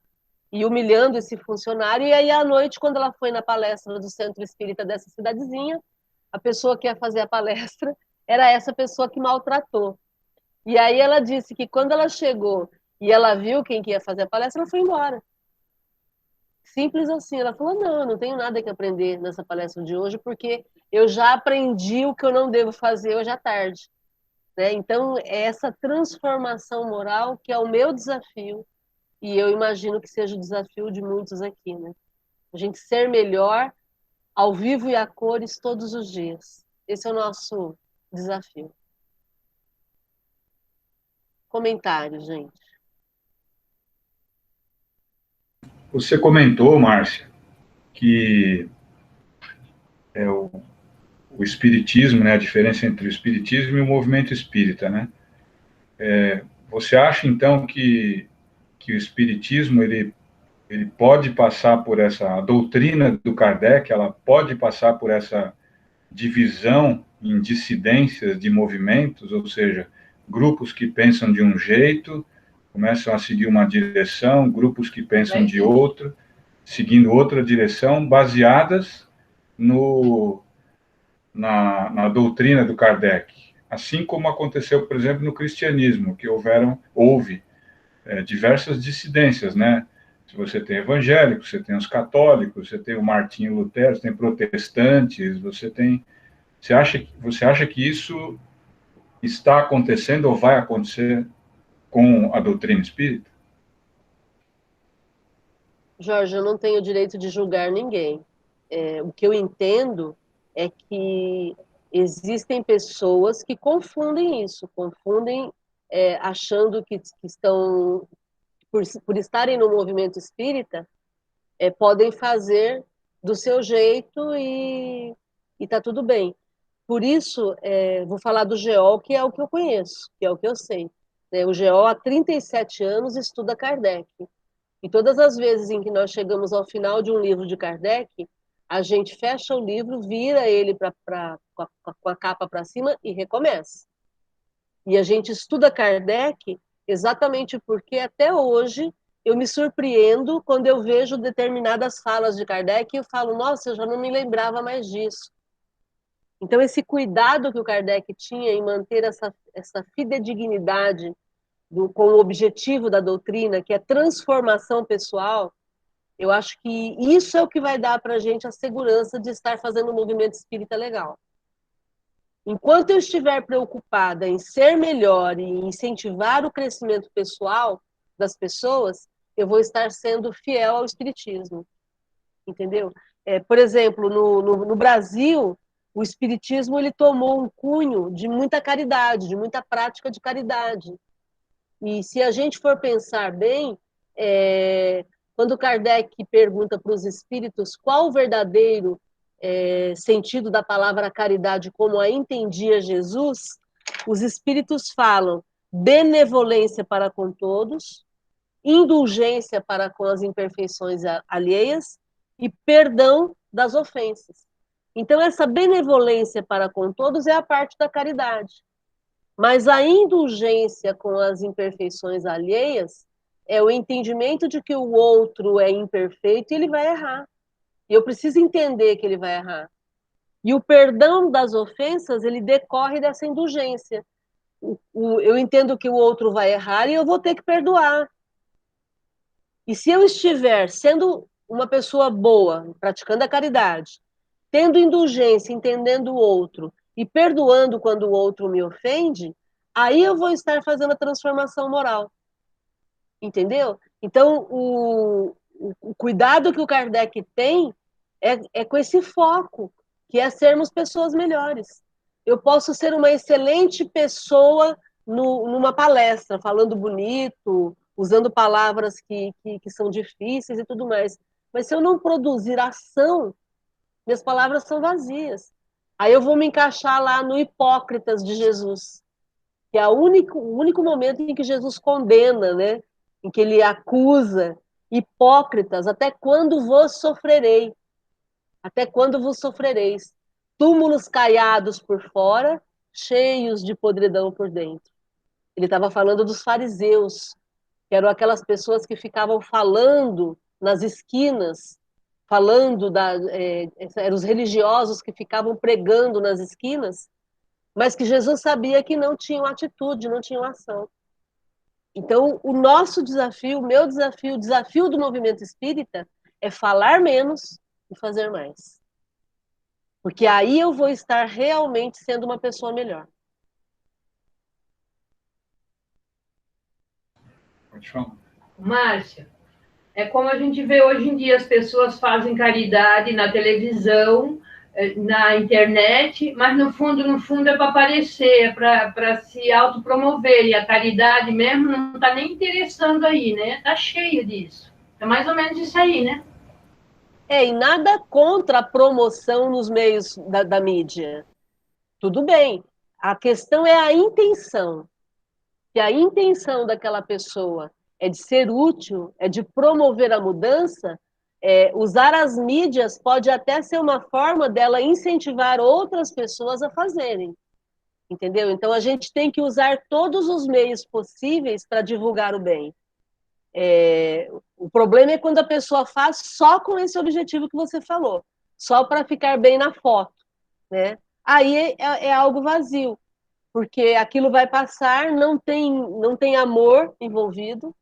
e humilhando esse funcionário, e aí à noite, quando ela foi na palestra do Centro Espírita dessa cidadezinha, a pessoa que ia fazer a palestra era essa pessoa que maltratou. E aí ela disse que quando ela chegou e ela viu quem que ia fazer a palestra, ela foi embora. Simples assim. Ela falou, não, eu não tenho nada que aprender nessa palestra de hoje, porque eu já aprendi o que eu não devo fazer hoje à tarde. Né? Então, é essa transformação moral que é o meu desafio, e eu imagino que seja o desafio de muitos aqui. Né? A gente ser melhor, ao vivo e a cores, todos os dias. Esse é o nosso desafio. Comentário, gente. Você comentou, Márcia, que o espiritismo, né, a diferença entre o espiritismo e o movimento espírita, né? Você acha, então, que o espiritismo, ele pode passar por a doutrina do Kardec, ela pode passar por essa divisão em dissidências de movimentos, ou seja, grupos que pensam de um jeito, começam a seguir uma direção, grupos que pensam de outro, seguindo outra direção, baseadas na doutrina do Kardec. Assim como aconteceu, por exemplo, no cristianismo, que houve diversas dissidências, né? Se você tem evangélicos, você tem os católicos, você tem o Martinho Lutero, você tem protestantes, você acha que isso está acontecendo ou vai acontecer com a doutrina espírita? Jorge, eu não tenho o direito de julgar ninguém. O que eu entendo é que existem pessoas que confundem isso, achando que estão, por estarem no movimento espírita, podem fazer do seu jeito e está tudo bem. Por isso, vou falar do GEOL, que é o que eu conheço, que é o que eu sei. O GEOL, há 37 anos, estuda Kardec. E todas as vezes em que nós chegamos ao final de um livro de Kardec, a gente fecha o livro, vira ele com a capa para cima e recomeça. E a gente estuda Kardec exatamente porque até hoje eu me surpreendo quando eu vejo determinadas falas de Kardec e eu falo, nossa, eu já não me lembrava mais disso. Então, esse cuidado que o Kardec tinha em manter essa fidedignidade com o objetivo da doutrina, que é transformação pessoal, eu acho que isso é o que vai dar para a gente a segurança de estar fazendo um movimento espírita legal. Enquanto eu estiver preocupada em ser melhor e incentivar o crescimento pessoal das pessoas, eu vou estar sendo fiel ao espiritismo, entendeu? Por exemplo, no Brasil, o espiritismo ele tomou um cunho de muita caridade, de muita prática de caridade. E se a gente for pensar bem, quando Kardec pergunta para os espíritos qual o verdadeiro sentido da palavra caridade como a entendia Jesus, os espíritos falam benevolência para com todos, indulgência para com as imperfeições alheias e perdão das ofensas. Então, essa benevolência para com todos é a parte da caridade. Mas a indulgência com as imperfeições alheias é o entendimento de que o outro é imperfeito e ele vai errar. E eu preciso entender que ele vai errar. E o perdão das ofensas, ele decorre dessa indulgência. Eu entendo que o outro vai errar e eu vou ter que perdoar. E se eu estiver sendo uma pessoa boa, praticando a caridade, tendo indulgência, entendendo o outro e perdoando quando o outro me ofende, aí eu vou estar fazendo a transformação moral. Entendeu? Então, o cuidado que o Kardec tem é com esse foco, que é sermos pessoas melhores. Eu posso ser uma excelente pessoa numa palestra, falando bonito, usando palavras que são difíceis e tudo mais. Mas se eu não produzir ação, minhas palavras são vazias. Aí eu vou me encaixar lá no Hipócritas de Jesus, que é o único momento em que Jesus condena, né? Em que ele acusa, hipócritas, até quando vos sofrerei? Até quando vos sofrereis? Túmulos caiados por fora, cheios de podridão por dentro. Ele estava falando dos fariseus, que eram aquelas pessoas que ficavam falando nas esquinas, eram os religiosos que ficavam pregando nas esquinas, mas que Jesus sabia que não tinham atitude, não tinham ação. Então, o nosso desafio, o meu desafio, o desafio do movimento espírita é falar menos e fazer mais. Porque aí eu vou estar realmente sendo uma pessoa melhor. Pode falar. Márcia, é como a gente vê hoje em dia, as pessoas fazem caridade na televisão, na internet, mas no fundo é para aparecer, é para se autopromover, e a caridade mesmo não está nem interessando aí, né? Está cheio disso. É mais ou menos isso aí, né? E nada contra a promoção nos meios da mídia. Tudo bem. A questão é a intenção. Se a intenção daquela pessoa é de ser útil, é de promover a mudança, usar as mídias pode até ser uma forma dela incentivar outras pessoas a fazerem. Entendeu? Então, a gente tem que usar todos os meios possíveis para divulgar o bem. O problema é quando a pessoa faz só com esse objetivo que você falou, só para ficar bem na foto, né? Aí é algo vazio, porque aquilo vai passar, não tem amor envolvido,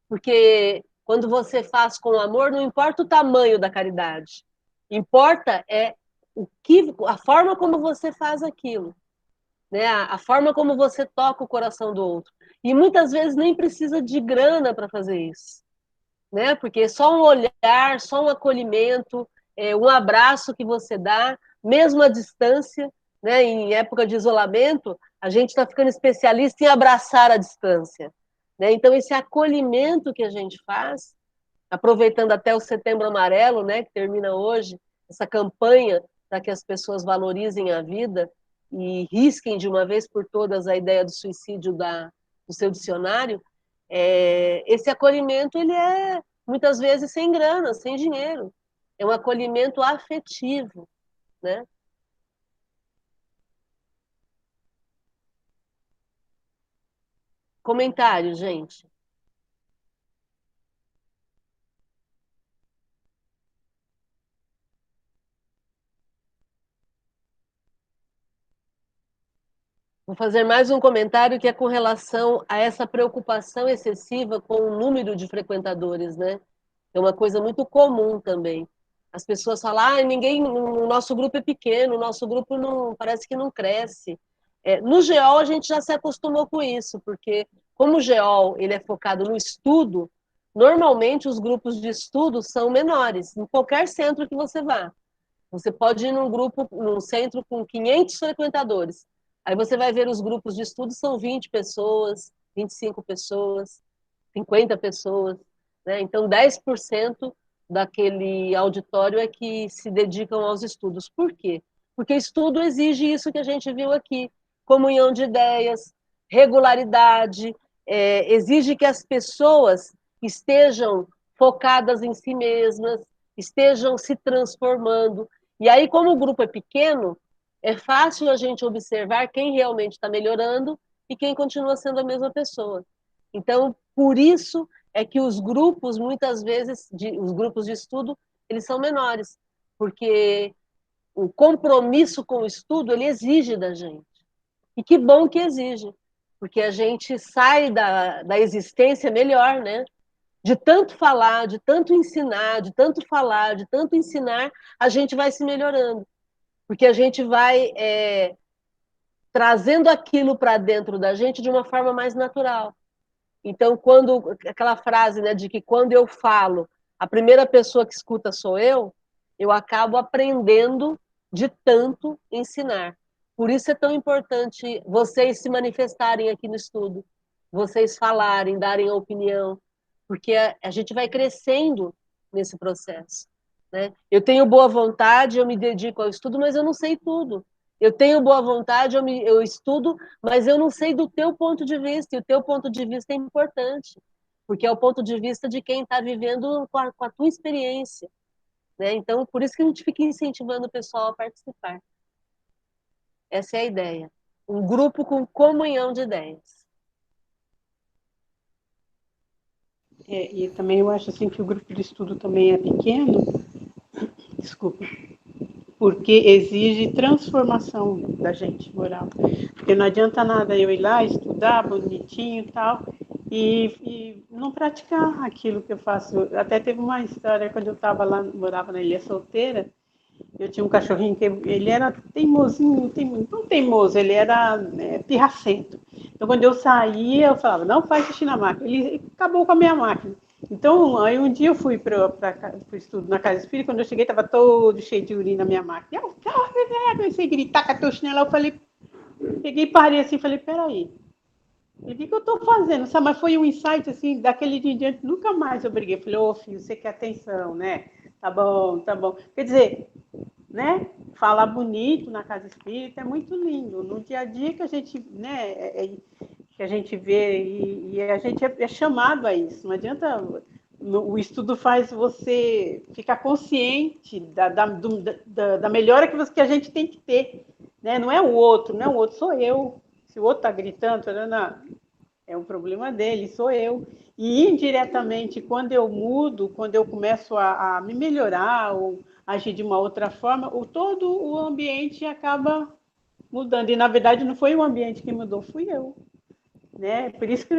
porque quando você faz com amor, não importa o tamanho da caridade, importa a forma como você faz aquilo, né? A forma como você toca o coração do outro. E muitas vezes nem precisa de grana para fazer isso, né? Porque só um olhar, só um acolhimento, um abraço que você dá, mesmo à distância, né? Em época de isolamento, a gente está ficando especialista em abraçar à distância, né? Então, esse acolhimento que a gente faz, aproveitando até o Setembro Amarelo, né? Que termina hoje, essa campanha para que as pessoas valorizem a vida e risquem de uma vez por todas a ideia do suicídio do seu dicionário, esse acolhimento ele é muitas vezes sem grana, sem dinheiro. É um acolhimento afetivo, né? Comentário, gente. Vou fazer mais um comentário que é com relação a essa preocupação excessiva com o número de frequentadores, né? É uma coisa muito comum também. As pessoas falam, o nosso grupo é pequeno, o nosso grupo não, parece que não cresce. No GEOL a gente já se acostumou com isso, porque como o GEOL ele é focado no estudo, normalmente os grupos de estudo são menores, em qualquer centro que você vá. Você pode ir num centro com 500 frequentadores. Aí você vai ver os grupos de estudo, são 20 pessoas, 25 pessoas, 50 pessoas, né? Então, 10% daquele auditório é que se dedicam aos estudos. Por quê? Porque estudo exige isso que a gente viu aqui, comunhão de ideias, regularidade, exige que as pessoas estejam focadas em si mesmas, estejam se transformando. E aí, como o grupo é pequeno, é fácil a gente observar quem realmente está melhorando e quem continua sendo a mesma pessoa. Então, por isso é que os grupos, muitas vezes, os grupos de estudo, eles são menores, porque o compromisso com o estudo, ele exige da gente. E que bom que exige, porque a gente sai da existência melhor, né? De tanto falar, de tanto ensinar, de tanto falar, de tanto ensinar, a gente vai se melhorando. Porque a gente vai trazendo aquilo para dentro da gente de uma forma mais natural. Então, aquela frase, né, de que quando eu falo, a primeira pessoa que escuta sou eu acabo aprendendo de tanto ensinar. Por isso é tão importante vocês se manifestarem aqui no estudo, vocês falarem, darem a opinião, porque a gente vai crescendo nesse processo, né? Eu tenho boa vontade, eu me dedico ao estudo, mas eu não sei tudo. Eu tenho boa vontade, eu estudo, mas eu não sei do teu ponto de vista, e o teu ponto de vista é importante, porque é o ponto de vista de quem está vivendo com a tua experiência, né? Então, por isso que a gente fica incentivando o pessoal a participar. Essa é a ideia. Um grupo com comunhão de ideias. E também eu acho assim que o grupo de estudo também é pequeno, desculpa, porque exige transformação da gente moral. Porque não adianta nada eu ir lá estudar bonitinho e tal, e não praticar aquilo que eu faço. Até teve uma história quando eu estava lá, morava na Ilha Solteira, eu tinha um cachorrinho que ele era teimosinho, não teimoso, ele era pirracento. Então, quando eu saía, eu falava, não faz xixi na máquina. Ele acabou com a minha máquina. Então, aí um dia eu fui para o estudo na casa espírita, quando eu cheguei, estava todo cheio de urina na minha máquina. Eu comecei a gritar, catei o chinelo, eu falei, peguei e parei assim, falei, peraí, o que eu estou fazendo? Sabe? Mas foi um insight, assim, daquele dia em diante, nunca mais eu briguei. Falei, ô filho, você quer atenção, né? Tá bom, tá bom. Quer dizer, né? Falar bonito na casa espírita é muito lindo. No dia a dia que a gente, né, que a gente vê e a gente é chamado a isso. Não adianta. O estudo faz você ficar consciente da melhora que a gente tem que ter. Né? Não é o outro, sou eu. Se o outro está gritando, é um problema dele, sou eu. E indiretamente, quando eu mudo, quando eu começo a me melhorar ou agir de uma outra forma, todo o ambiente acaba mudando. E, na verdade, não foi o ambiente que mudou, fui eu. Né? Por isso que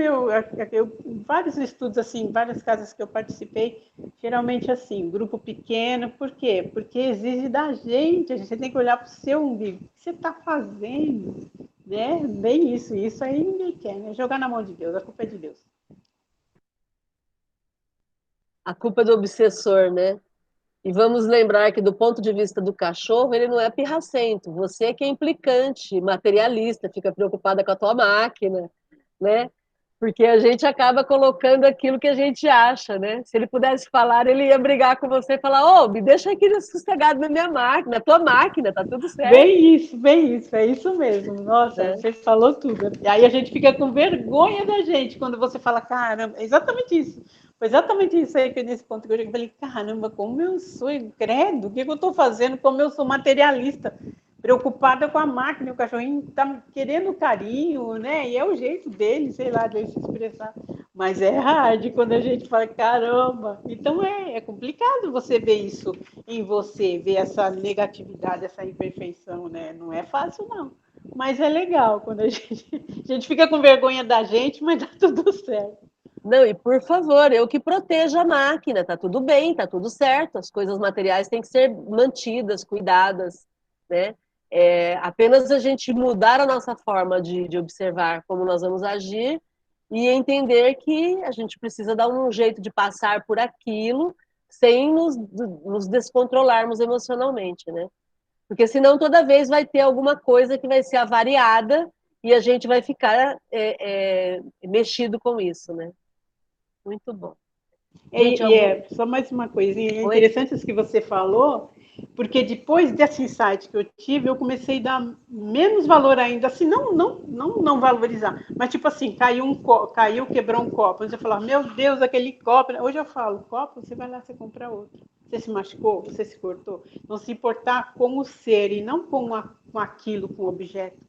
vários estudos, assim, várias casas que eu participei, geralmente assim, grupo pequeno, por quê? Porque exige da gente, a gente tem que olhar para o seu umbigo. O que você está fazendo? Né? Bem isso aí ninguém quer, né? Jogar na mão de Deus, a culpa é de Deus. A culpa é do obsessor, né? E vamos lembrar que, do ponto de vista do cachorro, ele não é pirracento. Você que é implicante, materialista, fica preocupada com a tua máquina, né? Porque a gente acaba colocando aquilo que a gente acha, né? Se ele pudesse falar, ele ia brigar com você e falar: ô, me deixa aqui sossegado na minha máquina, na tua máquina, tá tudo certo. Bem isso, é isso mesmo. Nossa, você falou tudo. E aí a gente fica com vergonha da gente quando você fala, caramba, é exatamente isso. Foi exatamente isso aí que nesse ponto que eu falei, caramba, como eu sou credo, o que eu estou fazendo, como eu sou materialista, preocupada com a máquina, o cachorrinho está querendo carinho, né? E é o jeito dele, sei lá, de ele se expressar. Mas é hard quando a gente fala, caramba. Então é complicado você ver isso em você, ver essa negatividade, essa imperfeição, né? Não é fácil, não. Mas é legal quando a gente fica com vergonha da gente, mas dá tudo certo. Não, e por favor, eu que protejo a máquina, tá tudo bem, tá tudo certo, as coisas materiais têm que ser mantidas, cuidadas, né? Apenas a gente mudar a nossa forma de observar como nós vamos agir e entender que a gente precisa dar um jeito de passar por aquilo sem nos descontrolarmos emocionalmente, né? Porque senão toda vez vai ter alguma coisa que vai ser avariada e a gente vai ficar mexido com isso, né? Muito bom. Gente, só mais uma coisinha, é Oi? interessante isso que você falou, porque depois desse insight que eu tive, eu comecei a dar menos valor ainda, assim, não valorizar, mas tipo assim, caiu, quebrou um copo, você fala, meu Deus, aquele copo, hoje eu falo, copo, você vai lá, você compra outro, você se machucou, você se cortou, não se importar com o ser e não com aquilo, com o objeto.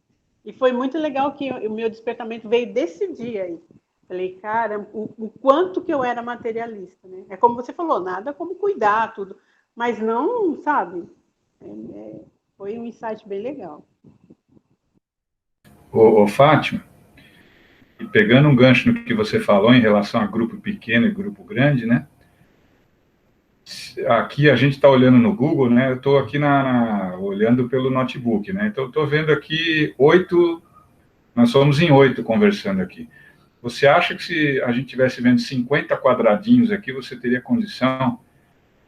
E foi muito legal que o meu despertamento veio desse dia aí. Falei, cara, o quanto que eu era materialista, né? É como você falou, nada como cuidar, tudo. Mas não, sabe? Foi um insight bem legal. Ô, Fátima, e pegando um gancho no que você falou em relação a grupo pequeno e grupo grande, né? Aqui a gente está olhando no Google, né? Eu estou aqui olhando pelo notebook, né? Então, estou vendo aqui 8, nós somos em 8 conversando aqui. Você acha que se a gente tivesse vendo 50 quadradinhos aqui, você teria condição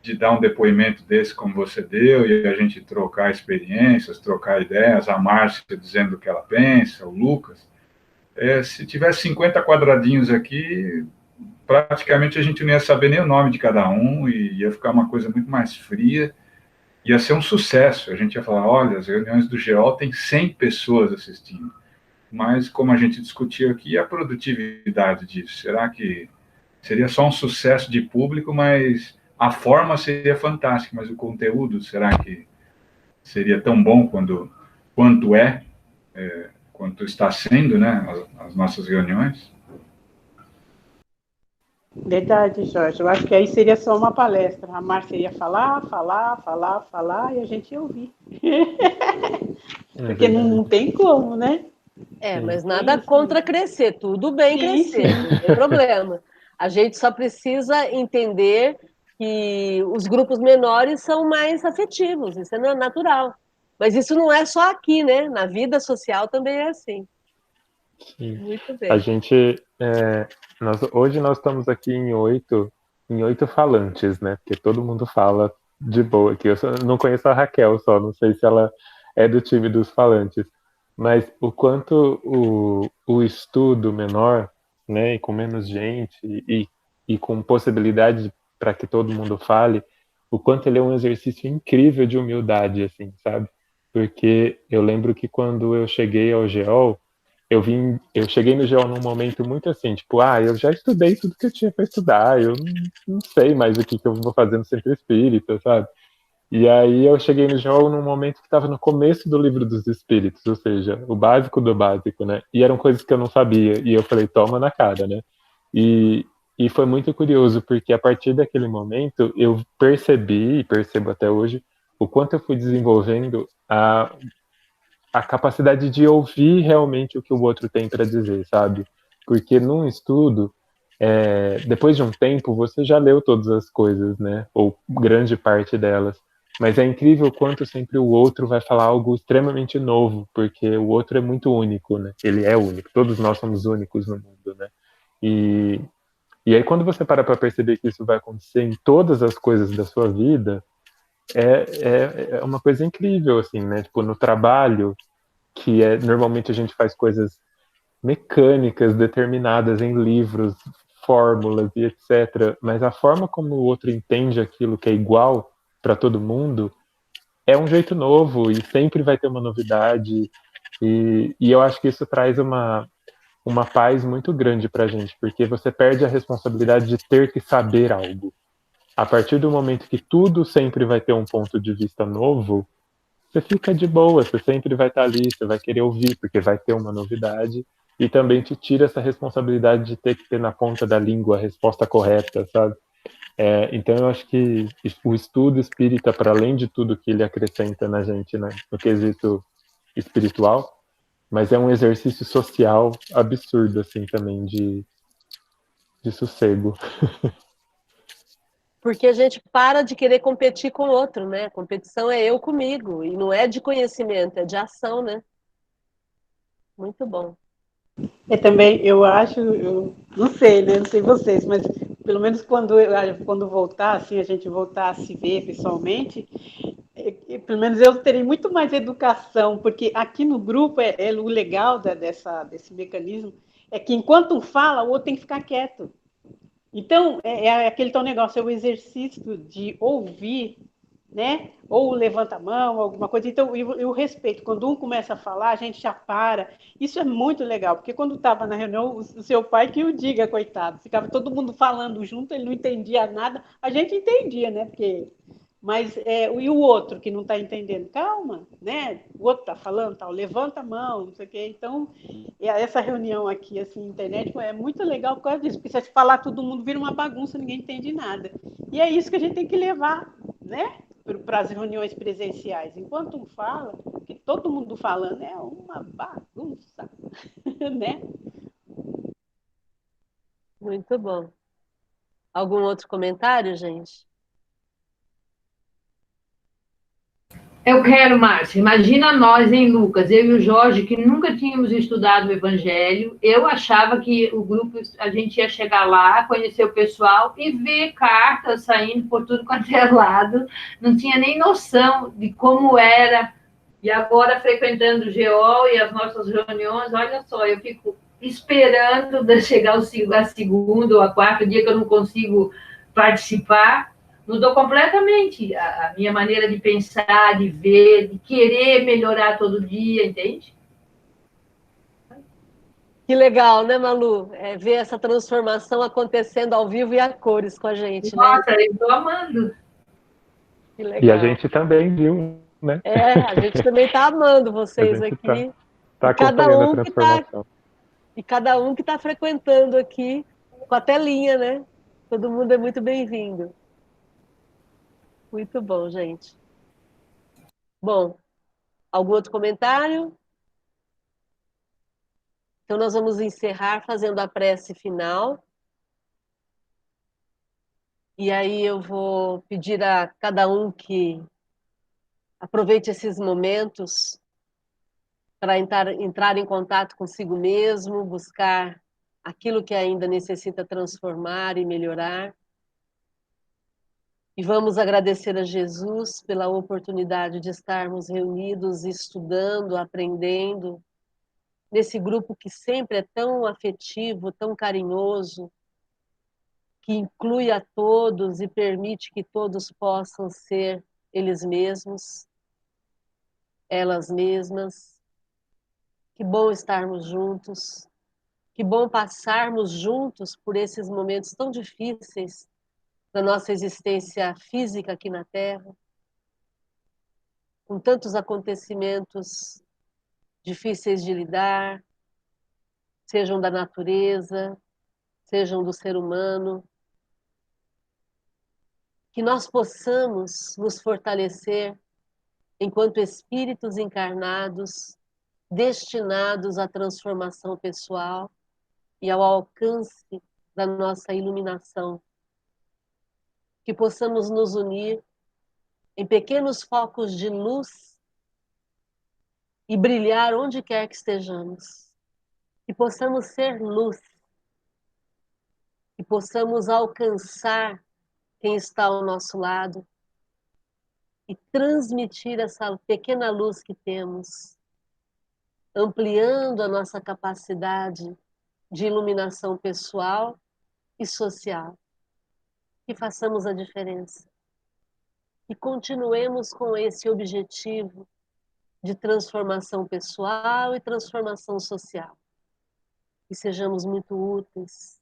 de dar um depoimento desse como você deu e a gente trocar experiências, trocar ideias, a Márcia dizendo o que ela pensa, o Lucas? Se tivesse 50 quadradinhos aqui, praticamente a gente não ia saber nem o nome de cada um e ia ficar uma coisa muito mais fria. Ia ser um sucesso. A gente ia falar, olha, as reuniões do GEOL tem 100 pessoas assistindo. Mas, como a gente discutiu aqui, a produtividade disso? Será que seria só um sucesso de público, mas a forma seria fantástica, mas o conteúdo, será que seria tão bom quanto quanto está sendo, né, as nossas reuniões? Verdade, Jorge. Eu acho que aí seria só uma palestra. A Márcia ia falar, e a gente ia ouvir. Porque não tem como, né? Mas nada contra crescer, tudo bem crescer, não tem problema. A gente só precisa entender que os grupos menores são mais afetivos, isso é natural. Mas isso não é só aqui, né? Na vida social também é assim. Sim. Muito bem. A gente, hoje nós estamos aqui em oito falantes, né? Porque todo mundo fala de boa aqui. Eu não conheço a Raquel só, não sei se ela é do time dos falantes. Mas o quanto o estudo menor, né, e com menos gente, e com possibilidade para que todo mundo fale, o quanto ele é um exercício incrível de humildade, assim, sabe? Porque eu lembro que quando eu cheguei ao GEOL, eu cheguei no GEOL num momento muito assim, tipo, eu já estudei tudo que eu tinha para estudar, eu não sei mais o que eu vou fazer no Centro Espírita, sabe? E aí eu cheguei no jogo num momento que estava no começo do Livro dos Espíritos, ou seja, o básico do básico, né? E eram coisas que eu não sabia, e eu falei, toma na cara, né? E foi muito curioso, porque a partir daquele momento eu percebi, e percebo até hoje, o quanto eu fui desenvolvendo a capacidade de ouvir realmente o que o outro tem para dizer, sabe? Porque num estudo, depois de um tempo, você já leu todas as coisas, né? Ou grande parte delas. Mas é incrível o quanto sempre o outro vai falar algo extremamente novo, porque o outro é muito único, né? Ele é único, todos nós somos únicos no mundo, né? E aí quando você para perceber que isso vai acontecer em todas as coisas da sua vida, é uma coisa incrível, assim, né? Tipo, no trabalho, normalmente a gente faz coisas mecânicas determinadas em livros, fórmulas e etc. Mas a forma como o outro entende aquilo que é igual para todo mundo é um jeito novo e sempre vai ter uma novidade. E eu acho que isso traz uma paz muito grande para a gente, porque você perde a responsabilidade de ter que saber algo. A partir do momento que tudo sempre vai ter um ponto de vista novo, você fica de boa, você sempre vai estar ali, você vai querer ouvir, porque vai ter uma novidade, e também te tira essa responsabilidade de ter que ter na ponta da língua a resposta correta, sabe? Então eu acho que o estudo espírita, para além de tudo que ele acrescenta na gente, né, no quesito espiritual, mas é um exercício social absurdo, assim, também, de sossego. Porque a gente para de querer competir com o outro, né? Competição é eu comigo, e não é de conhecimento, é de ação, né? Muito bom. Também, eu acho, eu não sei, né? Não sei vocês, mas pelo menos quando voltar, assim, a gente voltar a se ver pessoalmente, pelo menos eu terei muito mais educação, porque aqui no grupo o legal desse mecanismo é que enquanto um fala, o outro tem que ficar quieto. Então, é aquele tal negócio, é o exercício de ouvir, né? Ou levanta a mão, alguma coisa. Então, e o respeito. Quando um começa a falar, a gente já para. Isso é muito legal, porque quando estava na reunião, o seu pai que o diga, coitado. Ficava todo mundo falando junto, ele não entendia nada. A gente entendia, né? Mas e o outro que não está entendendo? Calma, né? O outro está falando, tal, levanta a mão, não sei o quê. Então, essa reunião aqui, assim, internet, é muito legal por causa disso, porque se falar todo mundo vira uma bagunça, ninguém entende nada. E é isso que a gente tem que levar, né? Para as reuniões presenciais. Enquanto um fala, que todo mundo falando é uma bagunça, né? Muito bom. Algum outro comentário, gente? Eu quero, Márcia. Imagina nós, hein, Lucas? Eu e o Jorge, que nunca tínhamos estudado o Evangelho. Eu achava que o grupo, a gente ia chegar lá, conhecer o pessoal e ver cartas saindo por tudo quanto é lado. Não tinha nem noção de como era. E agora, frequentando o GEOL e as nossas reuniões, olha só, eu fico esperando de chegar a segundo ou a quarto dia que eu não consigo participar. Mudou completamente a minha maneira de pensar, de ver, de querer melhorar todo dia, entende? Que legal, né, Malu? Ver essa transformação acontecendo ao vivo e a cores com a gente, né? Nossa, eu estou amando. Que E a legal. gente também viu, né? A gente também está amando A vocês gente aqui. tá acompanhando a transformação. E cada um que está frequentando aqui com a telinha, né? Todo mundo é muito bem-vindo. Muito bom, gente. Bom, algum outro comentário? Então, nós vamos encerrar fazendo a prece final. E aí eu vou pedir a cada um que aproveite esses momentos para entrar em contato consigo mesmo, buscar aquilo que ainda necessita transformar e melhorar. E vamos agradecer a Jesus pela oportunidade de estarmos reunidos, estudando, aprendendo, nesse grupo que sempre é tão afetivo, tão carinhoso, que inclui a todos e permite que todos possam ser eles mesmos, elas mesmas. Que bom estarmos juntos, que bom passarmos juntos por esses momentos tão difíceis da nossa existência física aqui na Terra, com tantos acontecimentos difíceis de lidar, sejam da natureza, sejam do ser humano, que nós possamos nos fortalecer enquanto espíritos encarnados, destinados à transformação pessoal e ao alcance da nossa iluminação. Que possamos nos unir em pequenos focos de luz e brilhar onde quer que estejamos. Que possamos ser luz, que possamos alcançar quem está ao nosso lado e transmitir essa pequena luz que temos ampliando a nossa capacidade de iluminação pessoal e social. Que façamos a diferença. E continuemos com esse objetivo de transformação pessoal e transformação social. E sejamos muito úteis,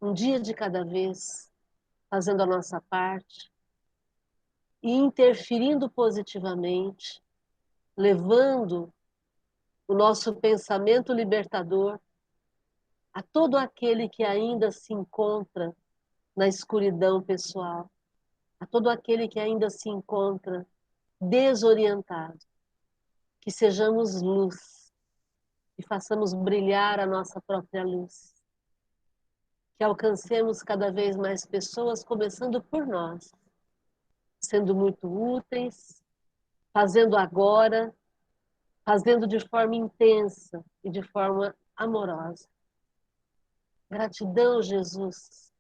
um dia de cada vez, fazendo a nossa parte e interferindo positivamente, levando o nosso pensamento libertador a todo aquele que ainda se encontra na escuridão pessoal, a todo aquele que ainda se encontra desorientado. Que sejamos luz e façamos brilhar a nossa própria luz. Que alcancemos cada vez mais pessoas, começando por nós, sendo muito úteis, fazendo agora, fazendo de forma intensa e de forma amorosa. Gratidão, Jesus,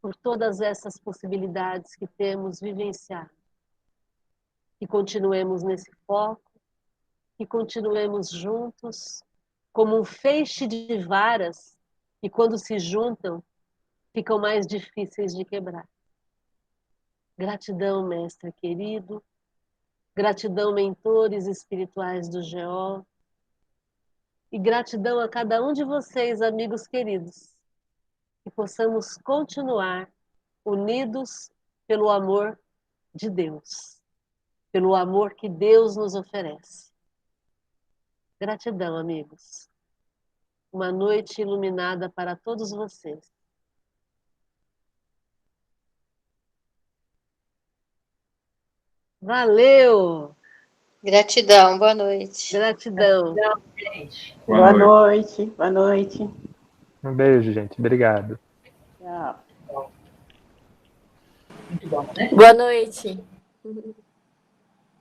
por todas essas possibilidades que temos vivenciado. Que continuemos nesse foco, que continuemos juntos, como um feixe de varas que, quando se juntam, ficam mais difíceis de quebrar. Gratidão, mestre querido. Gratidão, mentores espirituais do GEO. E gratidão a cada um de vocês, amigos queridos. Que possamos continuar unidos pelo amor de Deus. Pelo amor que Deus nos oferece. Gratidão, amigos. Uma noite iluminada para todos vocês. Valeu! Gratidão, boa noite. Gratidão. Gente. Boa noite. Boa noite. Um beijo, gente. Obrigado. Tchau. Muito bom, né? Boa noite.